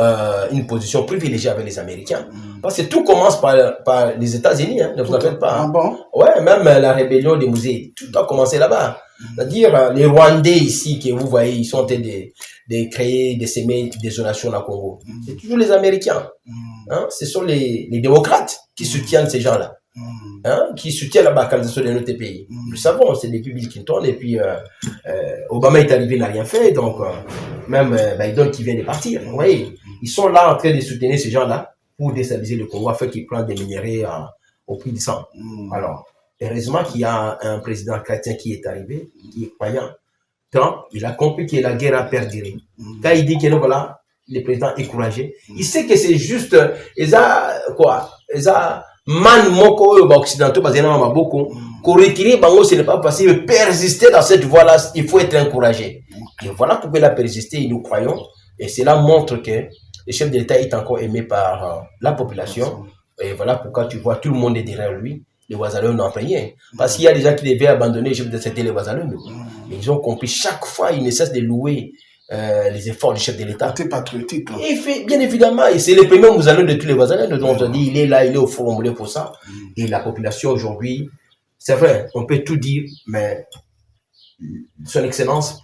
une position privilégiée avec les Américains. Parce que tout commence par les États-Unis, hein, ne vous en faites pas. Ah bon? Ouais, même la rébellion des musées, tout a commencé là-bas. C'est-à-dire, les Rwandais ici, que vous voyez, ils sont en train de créer, de s'aimer désolation au Congo. C'est toujours les Américains. Hein? Ce sont les démocrates qui soutiennent ces gens-là. Hein, qui soutiennent la balkanisation de notre pays. Nous le savons, c'est depuis Bill Clinton et puis Obama est arrivé, n'a rien fait, donc même Biden qui vient de partir. Vous voyez, ils sont là en train de soutenir ces gens-là pour déstabiliser le Congo afin qu'ils prennent des minéraux au prix du sang. Alors, heureusement qu'il y a un président chrétien qui est arrivé, qui est croyant. Trump, il a compris que la guerre a perduré. Quand il dit que voilà, le président est courageux, il sait que c'est juste, man moko occidentaux parce que beaucoup pour retirer bango ce n'est pas possible, persister dans cette voie là il faut être encouragé et voilà pourquoi il a persisté et nous croyons et cela montre que le chef de l'État est encore aimé par la population et voilà pourquoi tu vois tout le monde est derrière lui. Les Ouazaleux n'ont rien parce qu'il y a des gens qui devaient abandonner le chef de l'État, les Ouazaleux mais ils ont compris chaque fois ils ne cessent de louer les efforts du chef de l'État. C'est patriotique. Hein. Et fait, bien évidemment, et c'est le premier Mouzalou de tous les voisins, dont on dit, il est là, il est au front pour ça. Et la population aujourd'hui, c'est vrai, on peut tout dire, mais son Excellence,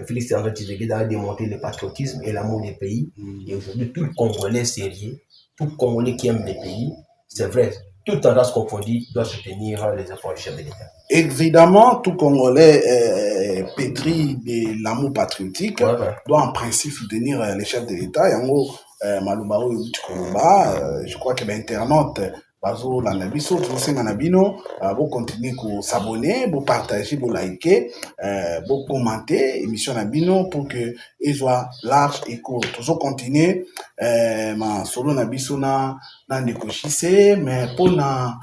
Félix Antoine Tshisekedi a démontré le patriotisme et l'amour des pays. Et aujourd'hui, tout le Congolais sérieux, tout le Congolais qui aime les pays, c'est vrai, toute tendance confondue doit soutenir les efforts du chef de l'État. Évidemment, tout Congolais pétri de l'amour patriotique doit en principe soutenir les chefs de l'État. Et en gros, Malubao je crois que l'internaute, Bazo Landabiso, Nabino, vous continuez à s'abonner, vous partager, vous liker, vous commenter, émission Nabino pour que il soit large et court. Toujours continuer, ma solo Nabiso na ndikoshise, mais pour na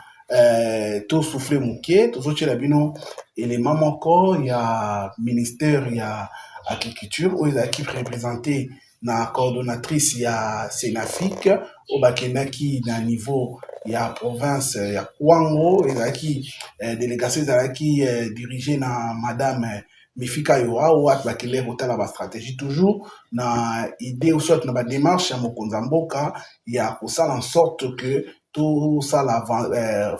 tout souffler mouké, tout ce bino élément moko, il y a ministère, il y a agriculture, où il y a qui représenté na coordonnatrice, il y a Sénafique, au Bakenaki, na niveau, il y a province, il y a Kwango, il y a qui délégation, il y a qui dirigée na madame Mifika Yoa, ou at bakele hôtel la stratégie toujours, na idée ou soit na ba démarche, à Mokonzamboka, il y a pour ça en sorte que tout ça, la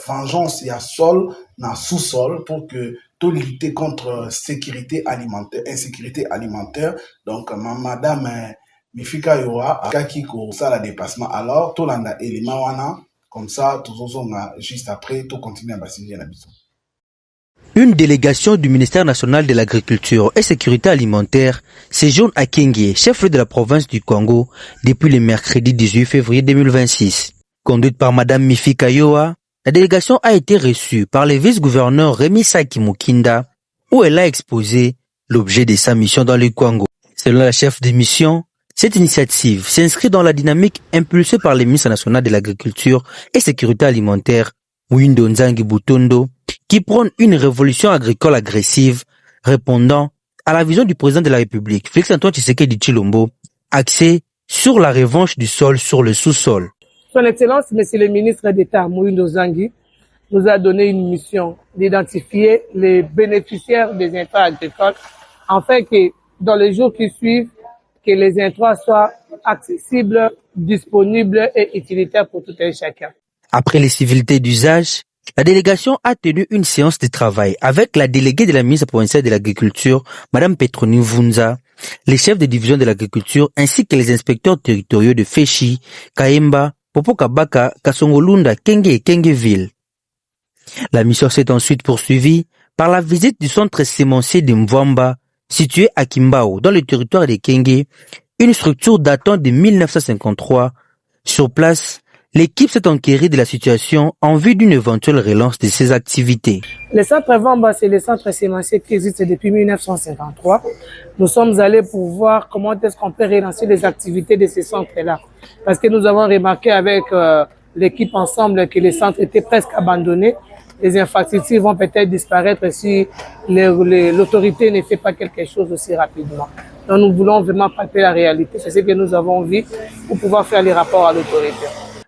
vengeance, il y a sol, dans sous-sol, pour que tout lutter contre insécurité alimentaire. Donc, madame Mifika Yoa, qui ça, la dépassement. Alors, tout l'anda élément wana, comme ça, tout juste après, tout continue à basiner la maison. Une délégation du ministère national de l'Agriculture et Sécurité alimentaire séjourne à Kingi, chef-lieu de la province du Congo, depuis le mercredi 18 février 2026. Conduite par Madame Mifika Yoa, la délégation a été reçue par le vice-gouverneur Rémi Saki Mukinda, où elle a exposé l'objet de sa mission dans le Congo. Selon la chef de mission, cette initiative s'inscrit dans la dynamique impulsée par le ministre national de l'Agriculture et Sécurité alimentaire, Windo Nzangi Butondo, qui prône une révolution agricole agressive, répondant à la vision du président de la République, Félix Antoine Tshisekedi Tshilombo, axée sur la revanche du sol sur le sous-sol. Son Excellence, Monsieur le ministre d'État, Windo Nzangi, nous a donné une mission d'identifier les bénéficiaires des intrants agricoles, afin que dans les jours qui suivent, que les intrants soient accessibles, disponibles et utilitaires pour tout un chacun. Après les civilités d'usage, la délégation a tenu une séance de travail avec la déléguée de la ministre provinciale de l'Agriculture, Madame Petroni Vunza, les chefs de division de l'agriculture ainsi que les inspecteurs territoriaux de Féchi, Kaemba, Popokabaka, Kasongolunda, Kenge et Kengeville. La mission s'est ensuite poursuivie par la visite du centre sémencier de Mvamba, situé à Kimbao, dans le territoire de Kenge, une structure datant de 1953. Sur place, l'équipe s'est enquérie de la situation en vue d'une éventuelle relance de ses activités. Le centre Mvamba, c'est le centre sémencier qui existe depuis 1953. Nous sommes allés pour voir comment est-ce qu'on peut relancer les activités de ces centres-là. Parce que nous avons remarqué avec l'équipe ensemble que les centres étaient presque abandonnés. Les infrastructures vont peut-être disparaître si l'autorité ne fait pas quelque chose aussi rapidement. Donc nous voulons vraiment palper la réalité. C'est ce que nous avons vu pour pouvoir faire les rapports à l'autorité.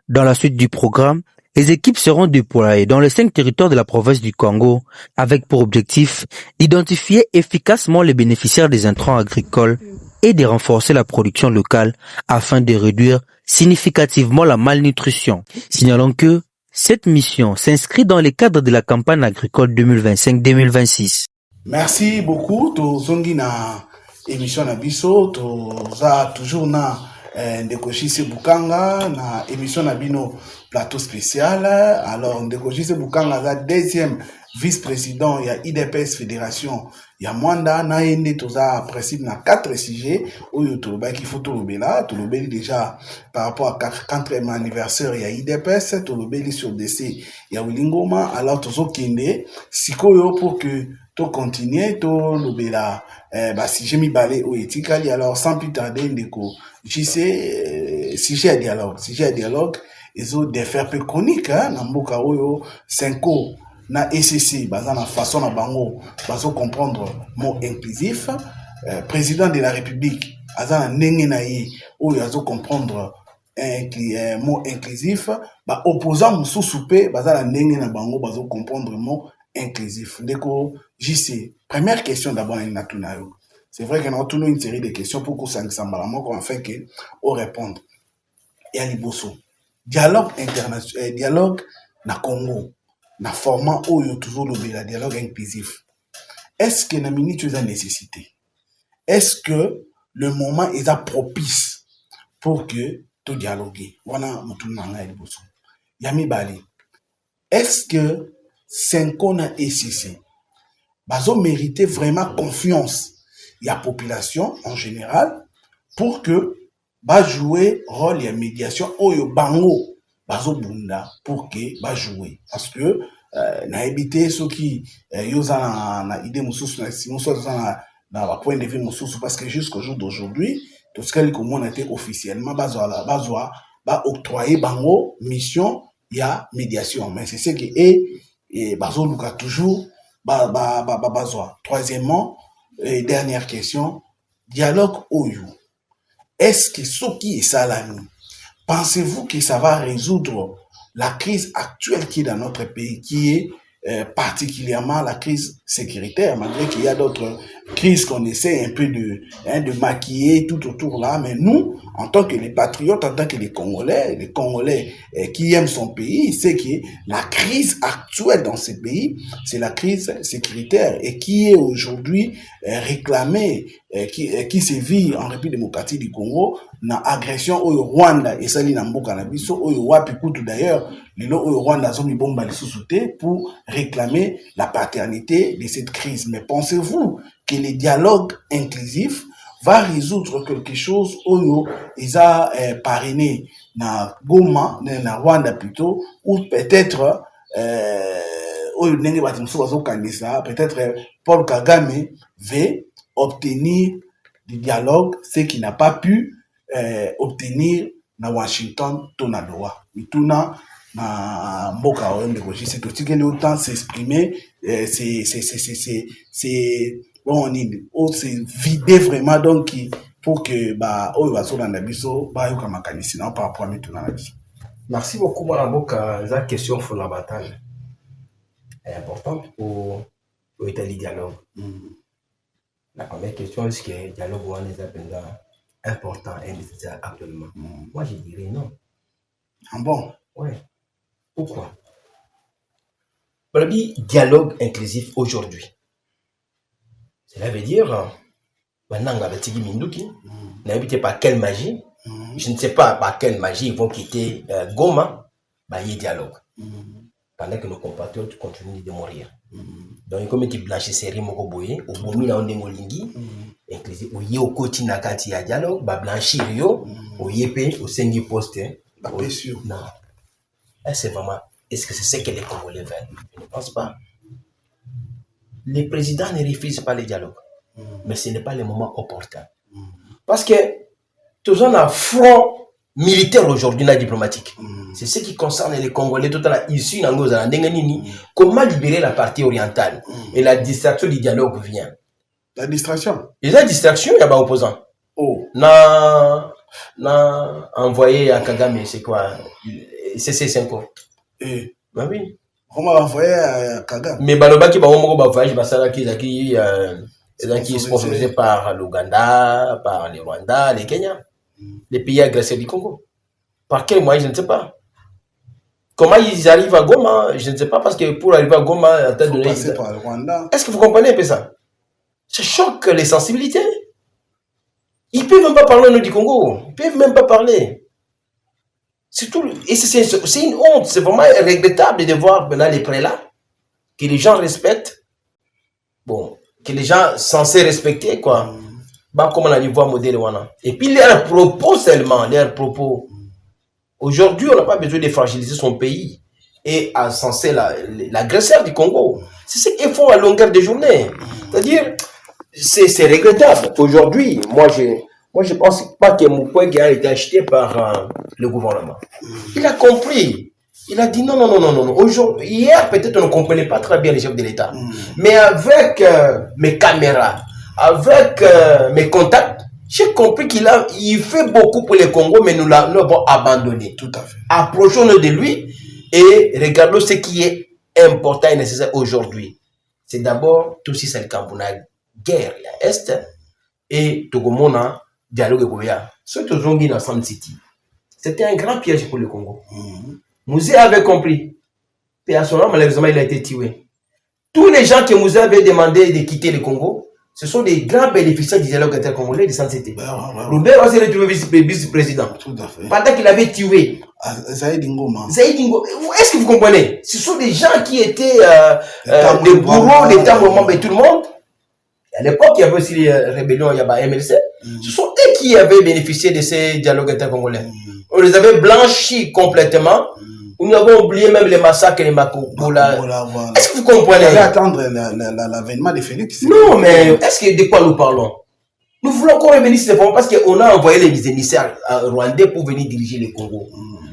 Dans la suite du programme, les équipes seront déployées dans les 5 territoires de la province du Congo avec pour objectif d'identifier efficacement les bénéficiaires des intrants agricoles et de renforcer la production locale afin de réduire significativement la malnutrition. Signalons que cette mission s'inscrit dans le cadre de la campagne agricole 2025-2026. Merci beaucoup. Tozongi na émission na biso, toza toujours na Ndeko Jise Bukanga na émission na bino plateau spécial. Alors Ndeko Jise Bukanga la deuxième vice-président ya IDPS Fédération ya Mwanda na ende toza principe na 4 sujets oyo toloba ki faut tolobeli déjà par rapport à 4e anniversaire ya IDPS, tolobeli sur décès ya Wilingoma. Alors tozo kende sikoyo pour que to continuer to lobela si j'ai mis balé au etikali. Alors sans plus tarder Ndeko Jise sujet à dialogue ils ont des faits peu chroniques na mboka oyo 5 ans na ECC baza na façon na bango bazo comprendre mot inclusif. Président de la République aza na ndenge na ye oyo azo comprendre mot inclusif. Ba opposant mususu pe baza na ndenge na bango bazo comprendre mot inclusif. Ndeko JC, première question d'abord na tunayo. C'est vrai qu'on a toujours une série de questions pour qu'on s'en afin que on répondre. Et à Liboso, dialogue international, dialogue na Congo, na format où il y a toujours le dialogue inclusif. Est-ce que la minute est une nécessité? Est-ce que le moment est propice pour que tu dialogues? Voilà, à Liboso. Yami Bali. Est-ce que 5 ans à ECC, bazo mériter vraiment confiance? Il y a population en général pour que ba jouer rôle de médiation oyo bango bazo bunda pour que ba jouer parce que na éviter ceux qui yoza na idée mususu na simuso na point de vue mususu parce que jusqu'au jour d'aujourd'hui tout ce qu'on a été officiellement ba octroyer bango mission ya médiation mais c'est ce qui est bazo luka toujours bazoa. Troisièmement, et dernière question, dialogue Oyo. Est-ce que ce qui est salami, pensez-vous que ça va résoudre la crise actuelle qui est dans notre pays, qui est particulièrement la crise sécuritaire, malgré qu'il y a d'autres crises qu'on essaie un peu de maquiller tout autour là, mais nous, en tant que les patriotes, en tant que les Congolais qui aiment son pays, c'est que la crise actuelle dans ce pays, c'est la crise sécuritaire et qui est aujourd'hui réclamée, qui se vit en République démocratique du Congo, na agression au Rwanda et ça li na mboka na biso au wapi kutu d'ailleurs lelo au Rwanda zomi bomba lisusu te pour réclamer la paternité de cette crise. Mais pensez-vous que le dialogue inclusif va résoudre quelque chose oyo isa parrainé na Goma na Rwanda plutôt ou peut-être oyo ndenge bati musu bazo kanisa peut-être Paul Kagame veut obtenir du dialogue ce qui n'a pas pu obtenir na Washington tonadoa mituna na mboka oyo Ndeko Jise totikeli autant s'exprimer c'est bon on c'est vider vraiment donc pour que ba oyo basola na biso ba yoka makanisi na par rapport à mituna na biso. Merci beaucoup mon mboka, la question fondamentale est importante pour établir dialogue. La première question est-ce que le dialogue est important et nécessaire actuellement? Moi, je dirais non. Ah bon? Oui. Pourquoi? Le dialogue inclusif aujourd'hui. Cela veut dire, maintenant, on va dire Minduki, n'habitez pas quelle magie. Je ne sais pas par quelle magie ils vont quitter Goma, il y a dialogue. Pendant que nos compatriotes continuent de mourir. Donc, comme tu blanchis ces rimes au boye, au bomi na onde molingi, inclusif, au yé au koti na kati ya dialogue, ba blanchir yo, au yépé, au sengi poste. Pas sûr. Non. C'est vraiment, est-ce que c'est ce que les Congolais veulent? Je ne pense pas. Les présidents ne refusent pas le dialogue. Mais ce n'est pas le moment opportun. Parce que, tout un front militaire aujourd'hui, diplomatique. C'est ce qui concerne les Congolais, tout à l'heure, ici, comment libérer la partie orientale. Et la distraction du dialogue vient. La distraction? Et la distraction, il y a pas opposant. Oh. Envoyé à Kagame, c'est quoi? C'est 5 ans. Bah oui. On m'a envoyé à Kagame. Mais Baloba qui va voyage, bah ça là qui qui est sponsorisé par l'Ouganda, par le Rwanda, les Kenya, les pays agressés du Congo. Par quel moyen, je ne sais pas. Comment ils arrivent à Goma, je ne sais pas, parce que pour arriver à Goma, il faut passer par le Rwanda. Est-ce que vous comprenez un peu ça? Ça choque les sensibilités. Ils ne peuvent même pas parler au nom du Congo. Ils ne peuvent même pas parler. C'est une honte. C'est vraiment regrettable de voir maintenant les prélats que les gens respectent. Bon, que les gens censés respecter, quoi. Bah, comme on a dû voir modèle Wana. Et puis leurs propos seulement, leurs propos. Aujourd'hui, on n'a pas besoin de fragiliser son pays et à censer l'agresseur du Congo. C'est ce qu'ils font à longueur de journée. C'est-à-dire, c'est regrettable. Aujourd'hui, moi, je pense pas que Mukwege a été acheté par le gouvernement. Il a compris. Il a dit non. Hier, peut-être on ne comprenait pas très bien les chefs de l'État. Mais avec mes caméras, avec mes contacts, j'ai compris il fait beaucoup pour le Congo, mais nous l'avons abandonné. Tout à fait. Approchons-nous de lui et regardons ce qui est important et nécessaire aujourd'hui. C'est d'abord tout si c'est le Cameroun, guerre, il y a Est, et Togomona, dialogue Goya. Ceux qui ont dans Sun City, c'était un grand piège pour le Congo. Mouzé avait compris. Et à son moment, malheureusement, il a été tué. Tous les gens que Mouzé avait demandé de quitter le Congo, ce sont des grands bénéficiaires du dialogue intercongolais de Saint-Cité. Roubert s'est retrouvé vice-président. Tout à fait. Pendant qu'il avait tué Zaïd Ngoma. Est-ce que vous comprenez? Ce sont des gens qui étaient des bourreaux, des tambours, mais tout le monde. À l'époque, il y avait aussi les rébellions, il y avait MLC. Ce sont eux qui avaient bénéficié de ces dialogues intercongolais. On les avait blanchis complètement. Nous avons oublié même les massacres et les Makobola. Voilà. Est-ce que vous comprenez? On va attendre l'avènement de Félix. Non, mais est-ce que de quoi nous parlons? Nous voulons encore revenir sur ces formes parce qu'on a envoyé les émissaires rwandais pour venir diriger le Congo.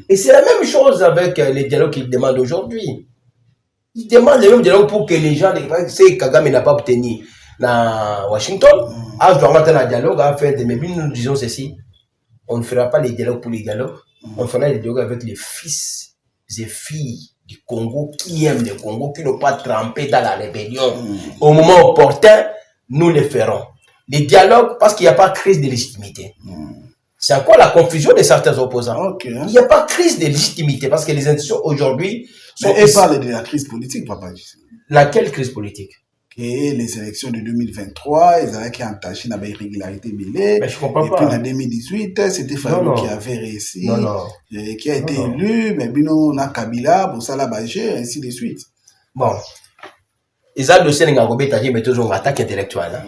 Et c'est la même chose avec les dialogues qu'ils demandent aujourd'hui. Ils demandent les mêmes dialogues pour que les gens, c'est Kagame n'a pas obtenu dans Washington. Ah, je dois rentrer dans le dialogue, mais nous disons ceci. On ne fera pas les dialogues pour les dialogues. On fera les dialogues avec les fils et filles du Congo qui aiment le Congo, qui n'ont pas trempé dans la rébellion. Au moment opportun, nous les ferons. Les dialogues, parce qu'il n'y a pas de crise de légitimité. C'est encore la confusion de certains opposants. Il n'y a pas de crise de légitimité, parce que les institutions aujourd'hui sont... Mais elle parle de la crise politique, papa. Laquelle crise politique? Que les élections de 2023, ils avaient entaché dans l'irrégularité mêlée. Mais je comprends et pas. puis en 2018, c'était Fayou qui avait réussi, qui a été élu, mais on a Kabila, Boussala Bagé, ainsi de suite. Bon. Ils ont dossier dans Ngobé, t'as dit, mais toujours une attaque intellectuelle.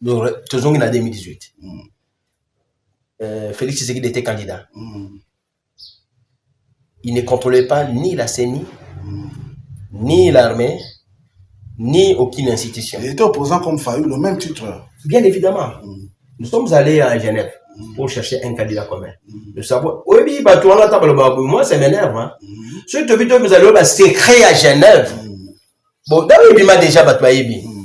Donc, toujours en 2018. Félix Tshisekedi était candidat. Il ne contrôlait pas ni la CENI, ni l'armée, ni aucune institution. Il était opposant comme Fayou, le même titre. Bien évidemment. Nous sommes allés à Genève pour chercher un candidat commun. Nous savons, oui, bah, toi, là, moi, ça m'énerve. Hein. Ceux qui nous allons à secret à Genève. Bon, d'abord, il m'a déjà battu.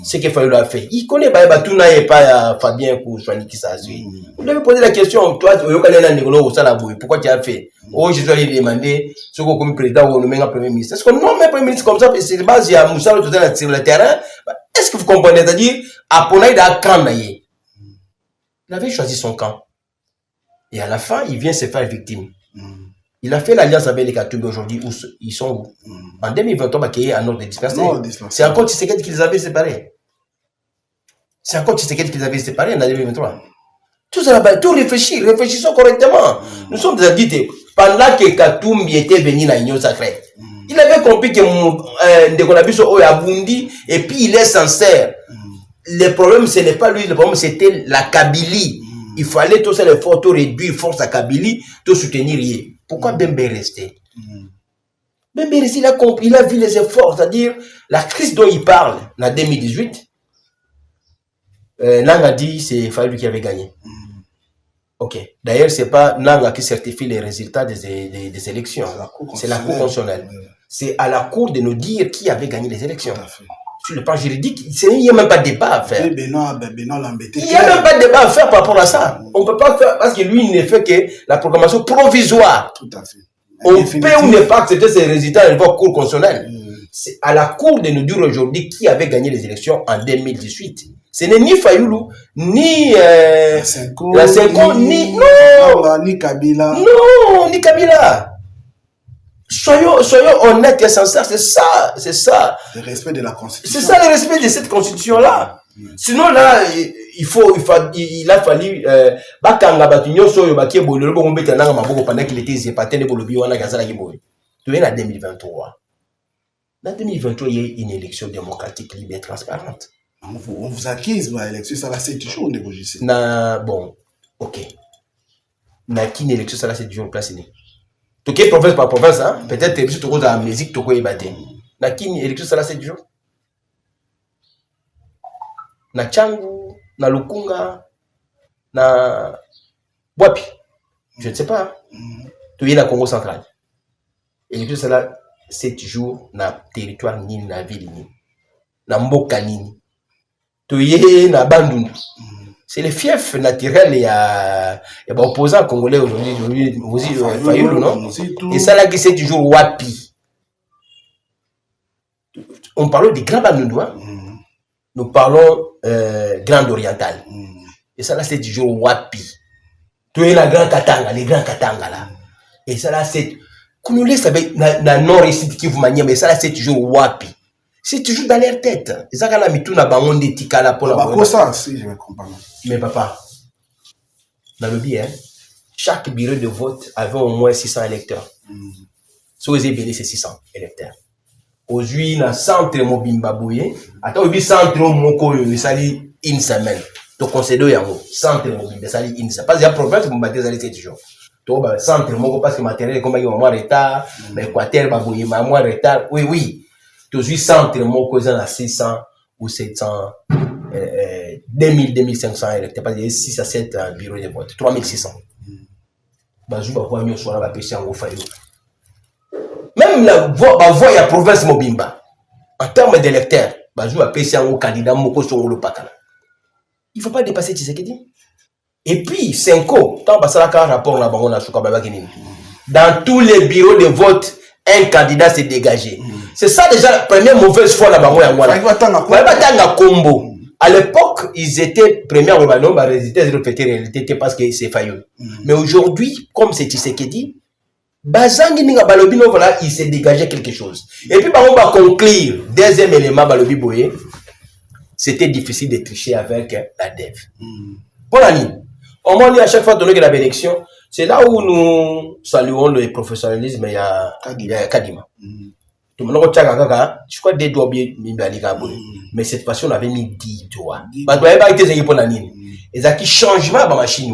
Ce qu'il Fayou a fait. Il connaît pas Batuna et pas Fabien pour soigner qui ça suit. Vous devez poser la question, toi, pourquoi tu as fait? Oh, je dois lui demander, ce qu'on comme président ou nommé un premier ministre. Est-ce qu'on nomme un premier ministre comme ça, c'est base, il y a Moussa sur le terrain? Est-ce que vous comprenez? C'est-à-dire, Aponaï da Kandaye. Il avait choisi son camp. Et à la fin, il vient se faire victime. Il a fait l'alliance avec les Katumbi aujourd'hui, où ils sont où? En 2023, il y a un ordre de disperser. C'est encore Tshisekedi qui les avait séparés. C'est encore Tshisekedi qui les avait séparés en 2023. Tout ça là-bas, tout réfléchissons correctement. Nous sommes des adultes. Pendant que Katumbi était venu dans l'Union sacrée, il avait compris que Ndekonabiso a bondi et puis il est sincère. Le problème, ce n'est pas lui, le problème, c'était la Kabylie. Il fallait tout ça, l'effort, tout réduire, force à Kabylie, tout soutenir. Pourquoi Bembe est resté? Bembe est resté, il a vu les efforts, c'est-à-dire la crise dont il parle en 2018. Nang a dit c'est Fayou qui avait gagné. Ok. D'ailleurs, c'est pas Nang qui certifie les résultats des élections. C'est la Cour constitutionnelle. C'est à la Cour de nous dire qui avait gagné les élections. Sur le plan juridique, il n'y a même pas de débat à faire. Il n'y a même pas de débat à faire par rapport à ça. On ne peut pas faire, parce que lui, il ne fait que la programmation provisoire. Tout à fait. On peut ou ne pas accepter ces résultats à niveau Cour constitutionnelle. c'est à la cour de nous dire aujourd'hui qui avait gagné les élections en 2018. Ce n'est ni Fayoulou, ni la Senko, ni Kabila. Non, ni Kabila. Soyons honnêtes et sincères, c'est ça. Le respect de la Constitution. C'est ça le respect de cette Constitution-là. Sinon, là, il a fallu, bakanga batunyo soyo bakie bololo bo mbeta nanga maboko pendant qu'il était zépaté ne bolobi wana gazala kiboy. Tu es en 2023. En 2023, il y a une élection démocratique, libre et transparente. On vous accuse, l'élection, ça va 7 jours, négocier. Bon, ok. Na qui une élection, ça va 7 jours, place ni. Tu es province par province, hein? Peut-être que tu as en musique, tu as ébattu. Na qui une élection, ça va 7 jours? Na Changu, na Lukunga, na Boapi. Je ne sais pas. Tu es dans le Congo central. Élection, ça va 7 jours na territoire ni na ville ni. Na Mboka ni. Tu es na Bandundu. C'est le fief naturel, il y a des opposants congolais aujourd'hui, Fayoulou, non? Et ça là qui c'est toujours Wapi. On parle des grands Bandundu, hein? Nous parlons Grand Oriental. Et ça là c'est toujours Wapi. Tu es la Grand Katanga, les grands Katanga là. Et ça là c'est. Qu'on nous laisse avec la nord ici qui vous manie, mais ça là c'est toujours Wapi. C'est toujours dans leur tête. Et ça, quand on a mis tout dans le monde, tika là pour la pour ça, si je me comprends. Mais papa, dans le bien, chaque bureau de vote avait au moins 600 électeurs. Si vous avez béni, c'est 600 électeurs. Aujourd'hui, dans le centre Mobimba Bouye, attends, le centre Moko, il s'allie une semaine. Donc, concédé yango, centre Mobimba, il s'allie une semaine. Parce qu'il y a un problème, c'est que vous battez les 7 jours. Donc, centre Moko, parce que le matériel, comme il y a un mois de retard, l'Équateur, il y a un mois de retard. Oui. Toujours centre Moko, il y a 600 ou 700, 2000, 2500 électeurs. Parce qu'il y a 6 à 7 bureaux de vote. 3600. Même la voix de la province Mobimba, en termes d'électeurs, il y a un candidat Moko sur le Pakala. Il ne faut pas dépasser Tshisekedi. Et puis, Senko, tant que ça a un rapport dans tous les bureaux de vote, un candidat s'est dégagé. C'est ça déjà la première mauvaise fois là-bas. À l'époque, ils étaient premiers au Ballon, ils résistaient à la réalité parce que c'est failli. Mais aujourd'hui, comme c'est Tshisekedi, voilà, il s'est dégagé quelque chose. Et puis, on va conclure. Deuxième élément, Balobi Boye, c'était difficile de tricher avec la DEV. Pour l'année, on m'a dit à chaque fois donné que la élection, c'est là où nous saluons le professionnalisme. Il y a Kadima. Tout le monde je crois des doigts bien, mais cette fois-ci, on avait mis 10 doigts. Parce que pas été pour la ligne. Et ça qui changement dans la machine.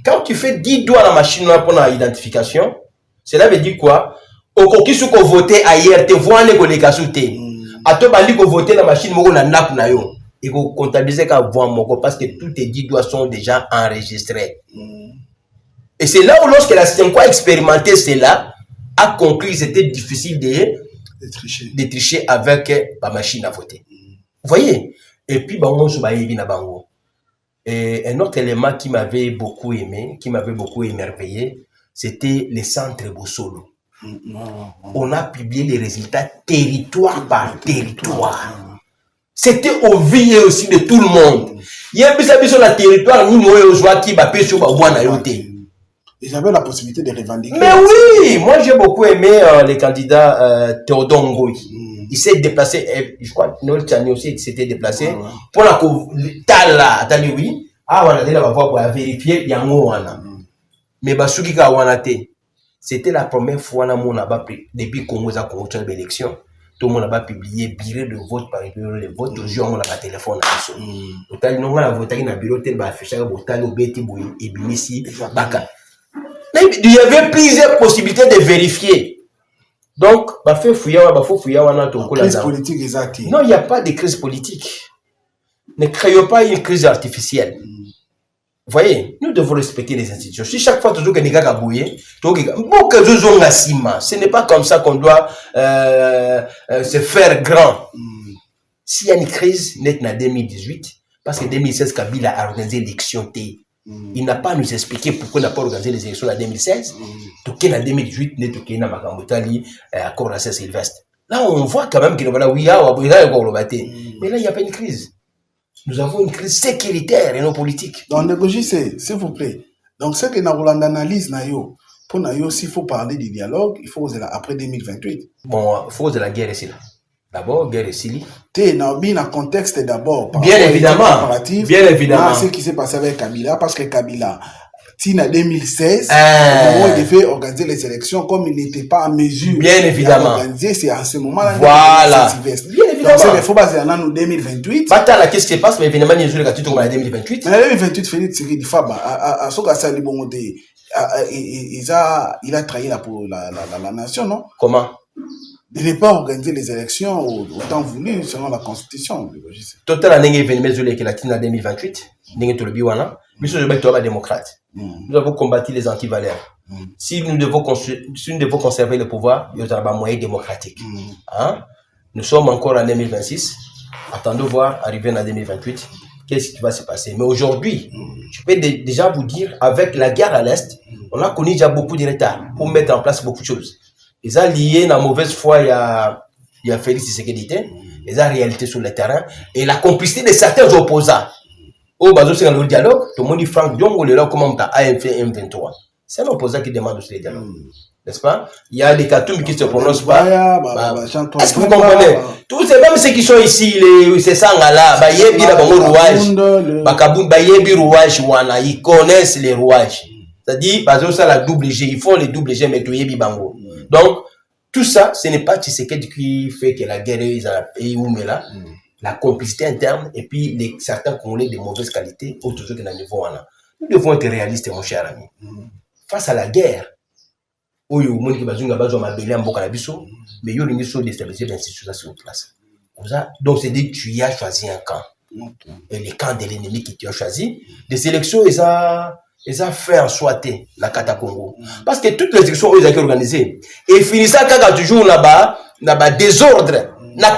Quand tu fais 10 doigts dans la machine pour l'identification, cela veut dire quoi? Au coquille sous qu'on votait ailleurs, te voit les collègues à souter. À toi, bandi qu'on votait dans la machine, on a nap na yo. Et qu'on comptabilise qu'à voir mon parce que tous tes 10 doigts sont déjà enregistrés. Et c'est là où, lorsque la Senko a expérimenté cela, a conclu que c'était difficile de tricher avec la machine à voter. Vous voyez? Et puis, et un autre élément qui m'avait beaucoup aimé, qui m'avait beaucoup émerveillé, c'était les centres Bossolo. On a publié les résultats territoire par territoire. C'était au vu aussi de tout le monde. Il y a un sur le territoire, nous, ils avaient la possibilité de revendiquer. Mais oui, moi j'ai beaucoup aimé les candidats Théodore Ngoï. Il s'est déplacé, je crois, Noël Tchani aussi s'était déplacé pour la Tala, oui. Ah, on a dit là, on va voir vérifier, il y a un mot. Mais Basuki Kawanate, c'était la première fois depuis Congo a connu l'élection. Tout le monde a publié bureau de vote par bureau de vote. Aujourd'hui, on a un téléphone. On a voté dans le bureau de il y avait plusieurs possibilités de vérifier. Donc, crise politique exacte. Non, il n'y a pas de crise politique. Ne créons pas une crise artificielle. Vous voyez, nous devons respecter les institutions. Si chaque fois, toujours que les gars bouillé, ce n'est pas comme ça qu'on doit se faire grand. S'il y a une crise, net en 2018, parce que 2016, Kabila a organisé l'élection. Il n'a pas à nous expliquer pourquoi il n'a pas organisé les élections en 2016. Tout en 2018, net tout en Makamotali, à Saint-Sylvestre. Là, on voit quand même qu'il y a mais là, il n'y a pas une crise. Nous avons une crise sécuritaire et non politique. Donc, négocier, s'il vous plaît. Donc, ce que nous avons l'analyse, pour nous, s'il faut parler du dialogue, il faut après 2028. Bon, il faut de la guerre ici. D'abord, guerre ici. Dans le contexte d'abord. Bien évidemment. Bien évidemment. Ce qui s'est passé avec Kabila, parce que Kabila, en 2016, au moment où il devait organiser les élections, comme il n'était pas en mesure d'organiser, c'est en ce moment-là. Voilà. Bien évidemment. Donc, il faut baser en 2028. Maintenant, qu'est-ce qui se passe? Mais évidemment, il y a eu en 2028. En 2028, Félix Tshisekedi Faba, à ce cas-là, il a trahi la nation, non? Comment? De ne pas organiser les élections au temps voulu selon la constitution. Total a n'engagé événement sur les latines en 2028. N'engagé tout le biwana. Mais ce n'est démocrate. Nous avons combattu les antivaleurs. Si nous devons conserver le pouvoir, il y aura un moyen démocratique. Hein? Nous sommes encore en 2026. Attendons voir arriver en 2028. Qu'est-ce qui va se passer? Mais aujourd'hui, je peux déjà vous dire, avec la guerre à l'Est, on a connu déjà beaucoup de retard pour mettre en place beaucoup de choses. Ils ont lié la mauvaise foi, il y a Félix Tshisekedi, ils ont réalité sur le terrain, et la complicité de certains opposants. Au bas c'est dans le dialogue, tout le monde dit Franck Diongo, le là, comment tu as AFC M23. C'est un opposant qui demande aussi le dialogue. N'est-ce pas? Il y a des Katoum qui ne se prononcent pas. Est-ce que vous comprenez? Tous ces mêmes ceux qui sont ici, c'est ça, là, Bayebi, la rouage, Bakaboun, Bayebi, rouage, Wana, ils connaissent les rouages. C'est-à-dire, par exemple, ça, la double G, ils font les double G, mais Toyebi Bango. Donc, tout ça, ce n'est pas Tshisekedi qui fait que la guerre est dans le pays où mais là, la complicité interne et puis certains Congolais de mauvaise qualité, autres que dans le niveau là. Nous devons être réalistes, mon cher ami. Face à la guerre, où il y a des gens qui ont mais il y a des gens qui déstabiliser l'institution sur place. Donc, c'est dit que tu as choisi un camp. Et les camps de l'ennemi qui t'ont choisi, des élections, ils ont fait en soité la Kata Congo. Parce que toutes les élections, ils ont été organisées. Et finissant quand toujours là-bas, désordre, la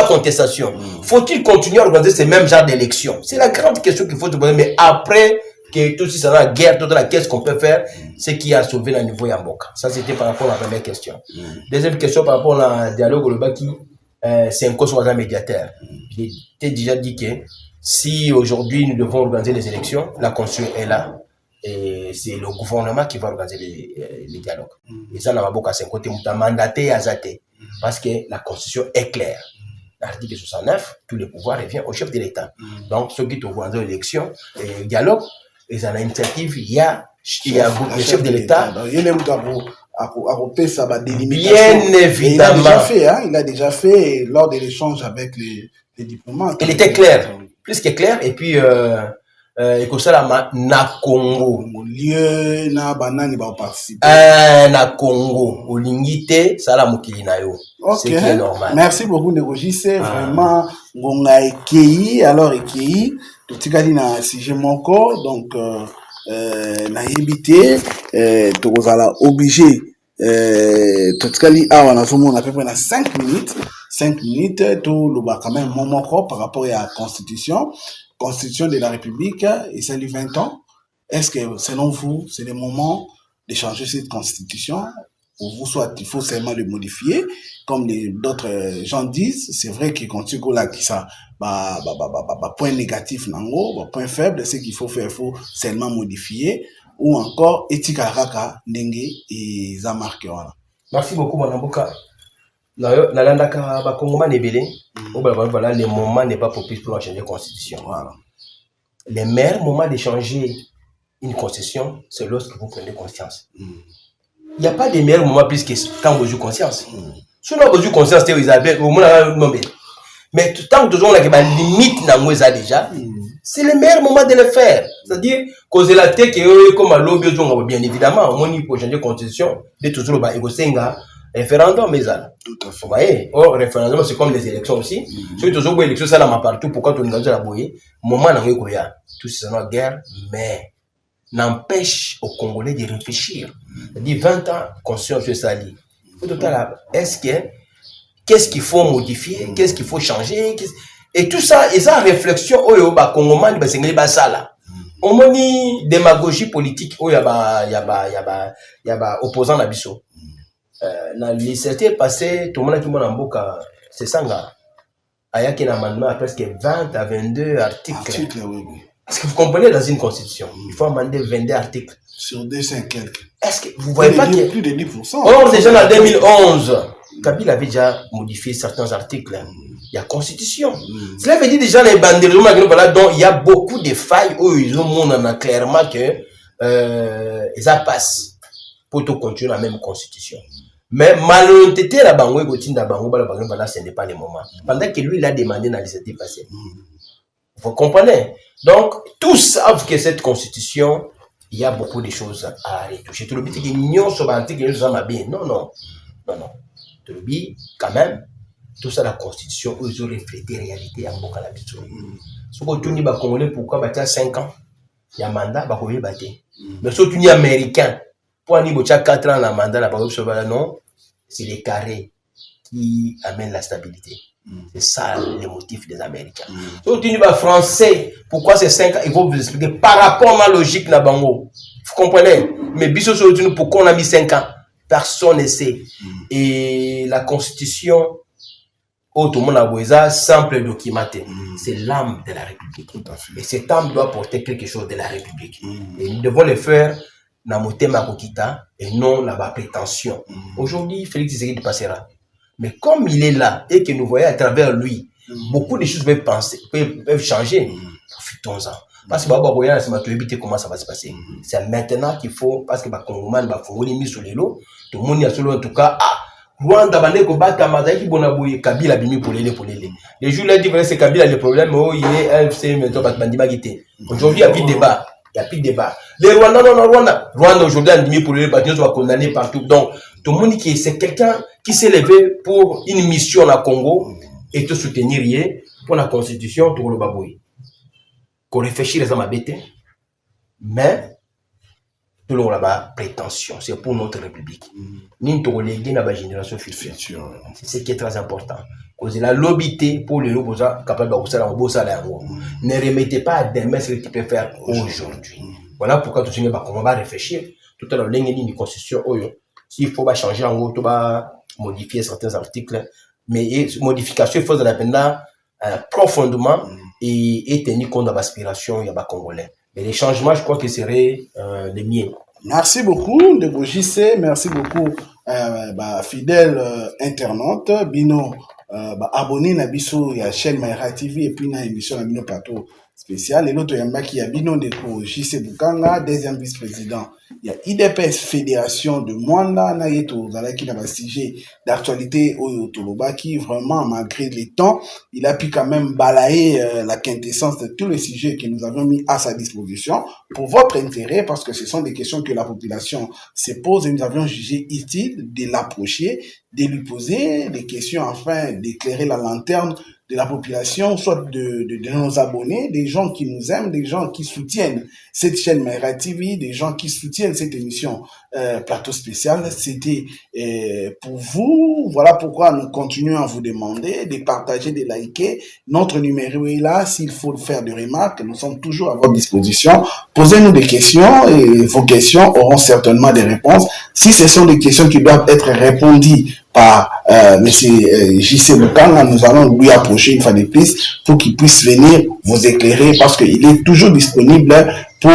contestation. Faut-il continuer à organiser ces mêmes genres d'élections? C'est la grande question qu'il faut se poser. Mais après que tout ça, la guerre, qu'est-ce qu'on peut faire? C'est qui a sauvé le niveau Yamboka. Ça, c'était par rapport à la première question. Deuxième question par rapport au dialogue au Baki, c'est un cause médiateur. J'ai déjà dit que si aujourd'hui nous devons organiser les élections, la constitution est là. Et c'est le gouvernement qui va organiser les dialogues. Et ça, on va beaucoup à 5 côtés, on a mandaté à Zate. Parce que la constitution est claire. L'article 69, tout le pouvoir revient au chef de l'État. Donc, ceux qui organisent l'élection, le dialogue, ils ont l'initiative, il y a le chef de l'État. Il Bien évidemment. Il a déjà fait lors de l'échange avec les diplomates. Il était clair, plus que clair, et puis et que ça na Congo lieu na banani ba participer na Congo olingité ça la mokili na yo c'est qui est normal. Merci beaucoup Négoji, c'est vraiment ngonga ekei alors ekei to tikali na sujet moko donc na invité to kozala obligé to tikali awa na zomo na peu près na 5 minutes to loba quand même momoko par rapport à la constitution de la République, et ça lui 20 ans. Est-ce que, selon vous, c'est le moment de changer cette constitution? Pour vous, soit il faut seulement le modifier, comme d'autres gens disent, c'est vrai qu'il continue là, qui ça, point négatif, nango, point faible, c'est qu'il faut faire, il faut seulement modifier, ou encore, éthique à raka, dengue, et ça marque, voilà. Merci beaucoup, Manamboka. Nalandaka bakongoma nebele voilà le moment n'est pas propice pour changer la constitution. Voilà. Le meilleur moment de changer une constitution, c'est lorsque vous prenez conscience. Il n'y a pas de meilleur moment plus que quand vous avez conscience. Si on a besoin de conscience, mais tant que vous avez la limite dans vous déjà, c'est le meilleur moment de le faire. C'est-à-dire causer la tête comme à l'eau bien évidemment, on peut changer la constitution, de toujours ba egosenga référendum, mais ça. Tout à fait. Vous voyez, référendum, c'est comme les élections aussi. Si tu as élections, ça là partout, pourquoi tu ne la boyer? Moment n'a rien goya. Tout c'est une guerre, mais n'empêche aux Congolais de réfléchir. C'est-à-dire 20 ans, conscience de ça dit. Est-ce que, qu'est-ce qu'il faut modifier? Qu'est-ce qu'il faut changer? Et tout ça, et ça, réflexion, oh, yo, ba, Congoman, ba, c'est ça là. On m'a dit démagogie politique, oh, y a opposant à Bisso. Dans le législature passé, tout le monde a dit que c'est ça. Il y a un amendement à presque 20 à 22 articles. Oui. Est-ce que vous comprenez dans une constitution? Il faut amender 22 articles. Sur 200 quelques. Est-ce que vous ne voyez pas que... Plus de 10%. Or, déjà en 2011, Kabila avait déjà modifié certains articles. Il y a constitution. Cela veut dire déjà les banderilles, dont il y a beaucoup de failles où ils ont montré clairement que ça passe pour tout continuer la même constitution. Mais malhonnêteté, la bango ce n'est pas le moment. Pendant que lui, il a demandé dans les années passées. Vous comprenez? Donc, tous savent que cette constitution, il y a beaucoup de choses à retoucher. Tout le but, c'est qu'il n'y a pas de bien. Non. Tout le but, quand même, tout ça, la constitution, ils ont reflété la réalité à Mokalabiso. Si vous avez dit Congolais, pourquoi il y a 5 ans, il y a un mandat, il y a battre. Mais si vous êtes américain, pour aller 4 ans, le mandat, non, c'est les carrés qui amènent la stabilité. C'est ça le motif des Américains. Si vous êtes français, pourquoi c'est 5 ans, ils vont vous expliquer par rapport à la logique de Bango. Vous comprenez? Mais pourquoi on a mis 5 ans? Personne ne sait. Et la constitution, tout le monde a besoin, simple documenté. C'est l'âme de la République. Tout à fait. Et cette âme doit porter quelque chose de la République. Et nous devons le faire dans mon thème et non dans ma prétention. Aujourd'hui, Félix Tshisekedi passera. Mais comme il est là et que nous voyons à travers lui, beaucoup de choses peuvent changer. Profitons-en. Parce que comment ça va se passer. C'est maintenant qu'il faut, parce que Congolais va mis sur les lots, tout le monde y a solo en tout cas, Rwanda bande ko bata mazaki bonaboye Kabila bimi pour les. Les jours là dit c'est Kabila le problème, il est AFC maintenant bandima gité. Aujourd'hui il y a plus de débat. Les Rwanda Rwanda aujourd'hui a mis pour les bâtiments sont condamnés partout. Donc tout le monde qui c'est quelqu'un qui s'est levé pour une mission au Congo et te soutenir pour la constitution tout le baboui. Qu'on réfléchisse les hommes bêtés, mais tout le monde a prétention, c'est pour notre République. Nous devons léguer la génération future. C'est ce qui est très important. Cause la lobité pour les nouveaux capables de faire un beau salaire. Ne remettez pas à demain ce que tu peux faire aujourd'hui. Voilà pourquoi tout le monde va réfléchir. Tout à l'heure, une constitution, s'il faut changer en gros, tu vas modifier certains articles, mais modification, il faut la peine profondément et tenir compte de l'aspiration il y a Congolais. Mais les changements, je crois que seraient les miens. Merci beaucoup, Ndeko JC. Merci beaucoup, fidèle internaute. Bino, abonné na biso ya chaîne Maïra TV et puis na émission na bino plateau spécial. Et l'autre yamba qui a Bino Ndeko JC Bukanga, deuxième vice-président. Il y a IDPS Fédération de Mwanda, na yeto zalaki na sujet d'actualité au Toloba qui vraiment, malgré les temps, il a pu quand même balayer la quintessence de tous les sujets que nous avons mis à sa disposition pour votre intérêt, parce que ce sont des questions que la population se pose et nous avions jugé utile de l'approcher, de lui poser des questions afin d'éclairer la lanterne de la population, soit de nos abonnés, des gens qui nous aiment, des gens qui soutiennent cette chaîne Maïra TV, des gens qui soutiennent cette émission plateau spécial. C'était pour vous. Voilà pourquoi nous continuons à vous demander de partager, de liker. Notre numéro est là. S'il faut faire des remarques, nous sommes toujours à votre disposition. Posez-nous des questions et vos questions auront certainement des réponses. Si ce sont des questions qui doivent être répondues par M. JC Bukanga, nous allons lui approcher une fois de plus pour qu'il puisse venir vous éclairer, parce qu'il est toujours disponible pour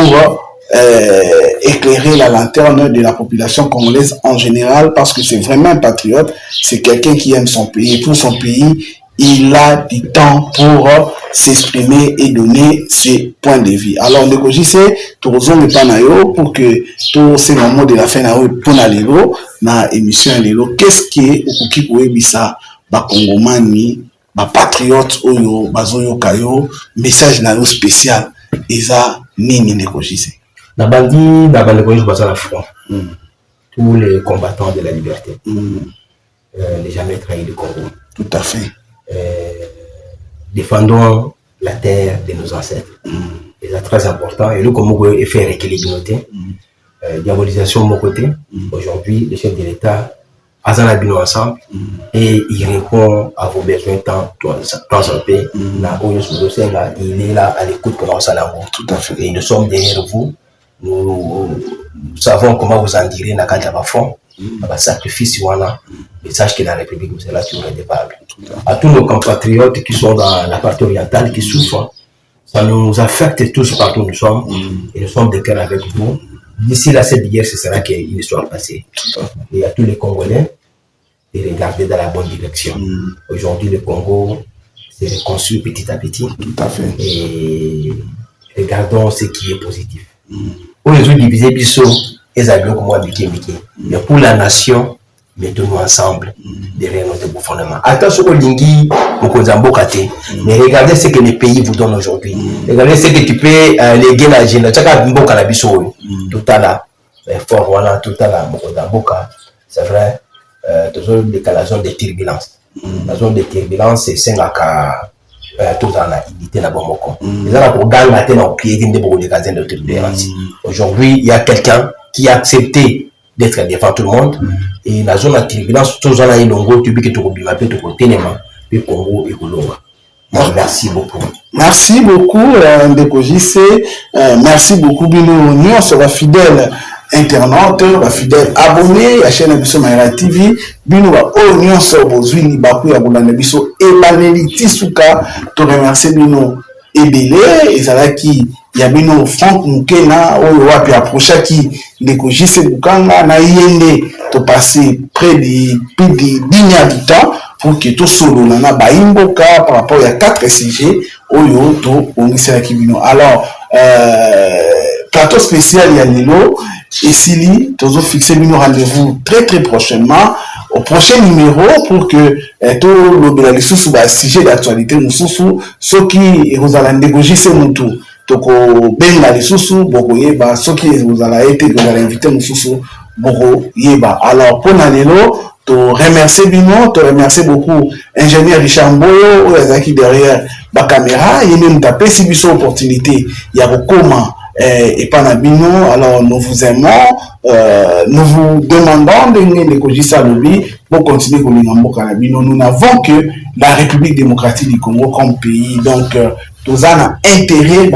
éclairer la lanterne de la population congolaise en général, parce que c'est vraiment un patriote, c'est quelqu'un qui aime son pays. Et pour son pays, il a du temps pour s'exprimer et donner ses points de vue. Alors, Ndeko JC, tout le panayo pour que tous ces moments de la fin pour l'élo, na émission l'élo, qu'est-ce qui est au qui pouvait bisa ba congomani, ba patriote oyo, bazoyo kayo, message na yo spécial, eza nini Ndeko JC? La bandit, la bande de la front. Tous les combattants de la liberté. Les jamais trahis du Congo. Tout à fait. Défendons la terre de nos ancêtres. C'est très important. Et nous, comme on peut faire équilibrer, diabolisation de mon côté. Aujourd'hui, le chef de l'État a un habit ensemble et il répond à vos besoins tant en paix. Il est là à l'écoute pour nous. Tout à fait. Et nous sommes derrière vous. Nous savons comment vous en direz dans le fond. sacrifice voilà, mais sache que la République c'est là toujours indépendable. À tous nos compatriotes qui sont dans la partie orientale qui souffrent, ça nous affecte tous partout où nous sommes et nous sommes de cœur avec vous. D'ici la cette hier, ce sera qu'une histoire passée. Et à tous les Congolais de regarder dans la bonne direction. Aujourd'hui, le Congo s'est reconstruit petit à petit. Tout à fait. Et regardons ce qui est positif. Pour les autres divisés, ils avaient comme moi, mais pour la nation, mettons-nous ensemble derrière notre gouvernement. Attention au Lingui, au Kozambokate, mais regardez ce que les pays vous donnent aujourd'hui. Regardez ce que tu peux léguer la génération. Tu as Mboka la biso, tout à l'heure, fort voilà, tout à l'heure, Mboka, c'est vrai, toujours la zone de turbulence. La zone de turbulence, c'est 5 à tout dans la unité na bomoko. Les gens pour gagner la tête au pied de beaucoup de gazins de turbulence. Aujourd'hui, il y a quelqu'un qui a accepté d'être devant tout le monde et la zone de turbulence, tout ça là, il longo, tu peux que tu oublies ma pète au téléma, puis Congo et Colomba. Merci beaucoup. Merci beaucoup, Ndeko JC. Merci beaucoup, Bino. Nous sera fidèle internaute, fidèle abonné à la chaîne Biso Maïra TV. Bino va Union Sobozwini Baku ya Boulane Biso et Baneliti Souka. Te remercier Bino Ebele et Zalaki. Yabino Franck Mukena oyo wapi approcha qui Ndeko JC Bukanga na yende to passer près de plus de 10 habitants pour que tout solo nana baimboka par rapport à 4 CG oyo to ongisela kibino. Alors plateau spécial Yanilo et Sili tozo fixer bino rendez-vous très prochainement au prochain numéro pour que tout le lisusu ba sujet d'actualité mususu soki ezala Ndeko JC mutu toko benga lisusu boko yeba soki ezala été que vous invité mususu boko yeba. Alors pour nalelo te remercier Bino, te remercier beaucoup ingénieur Richard Mboyo qui derrière la caméra et même taper si biso opportunité il y a comment et pas na Bino. Alors nous vous aimons, nous vous demandons de Kojisa Lobby pour continuer comme Mboka Bino. Nous n'avons que la République démocratique du Congo comme pays, donc tous avons intérêt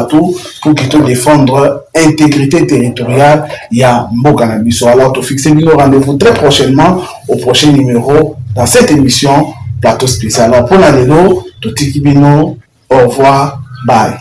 tout pour qu'ils te défendre intégrité territoriale. Il y a Mboka Biso. Alors tu fixes le rendez-vous très prochainement au prochain numéro dans cette émission plateau spécial. Alors pour l'année, tout Bino, au revoir, bye.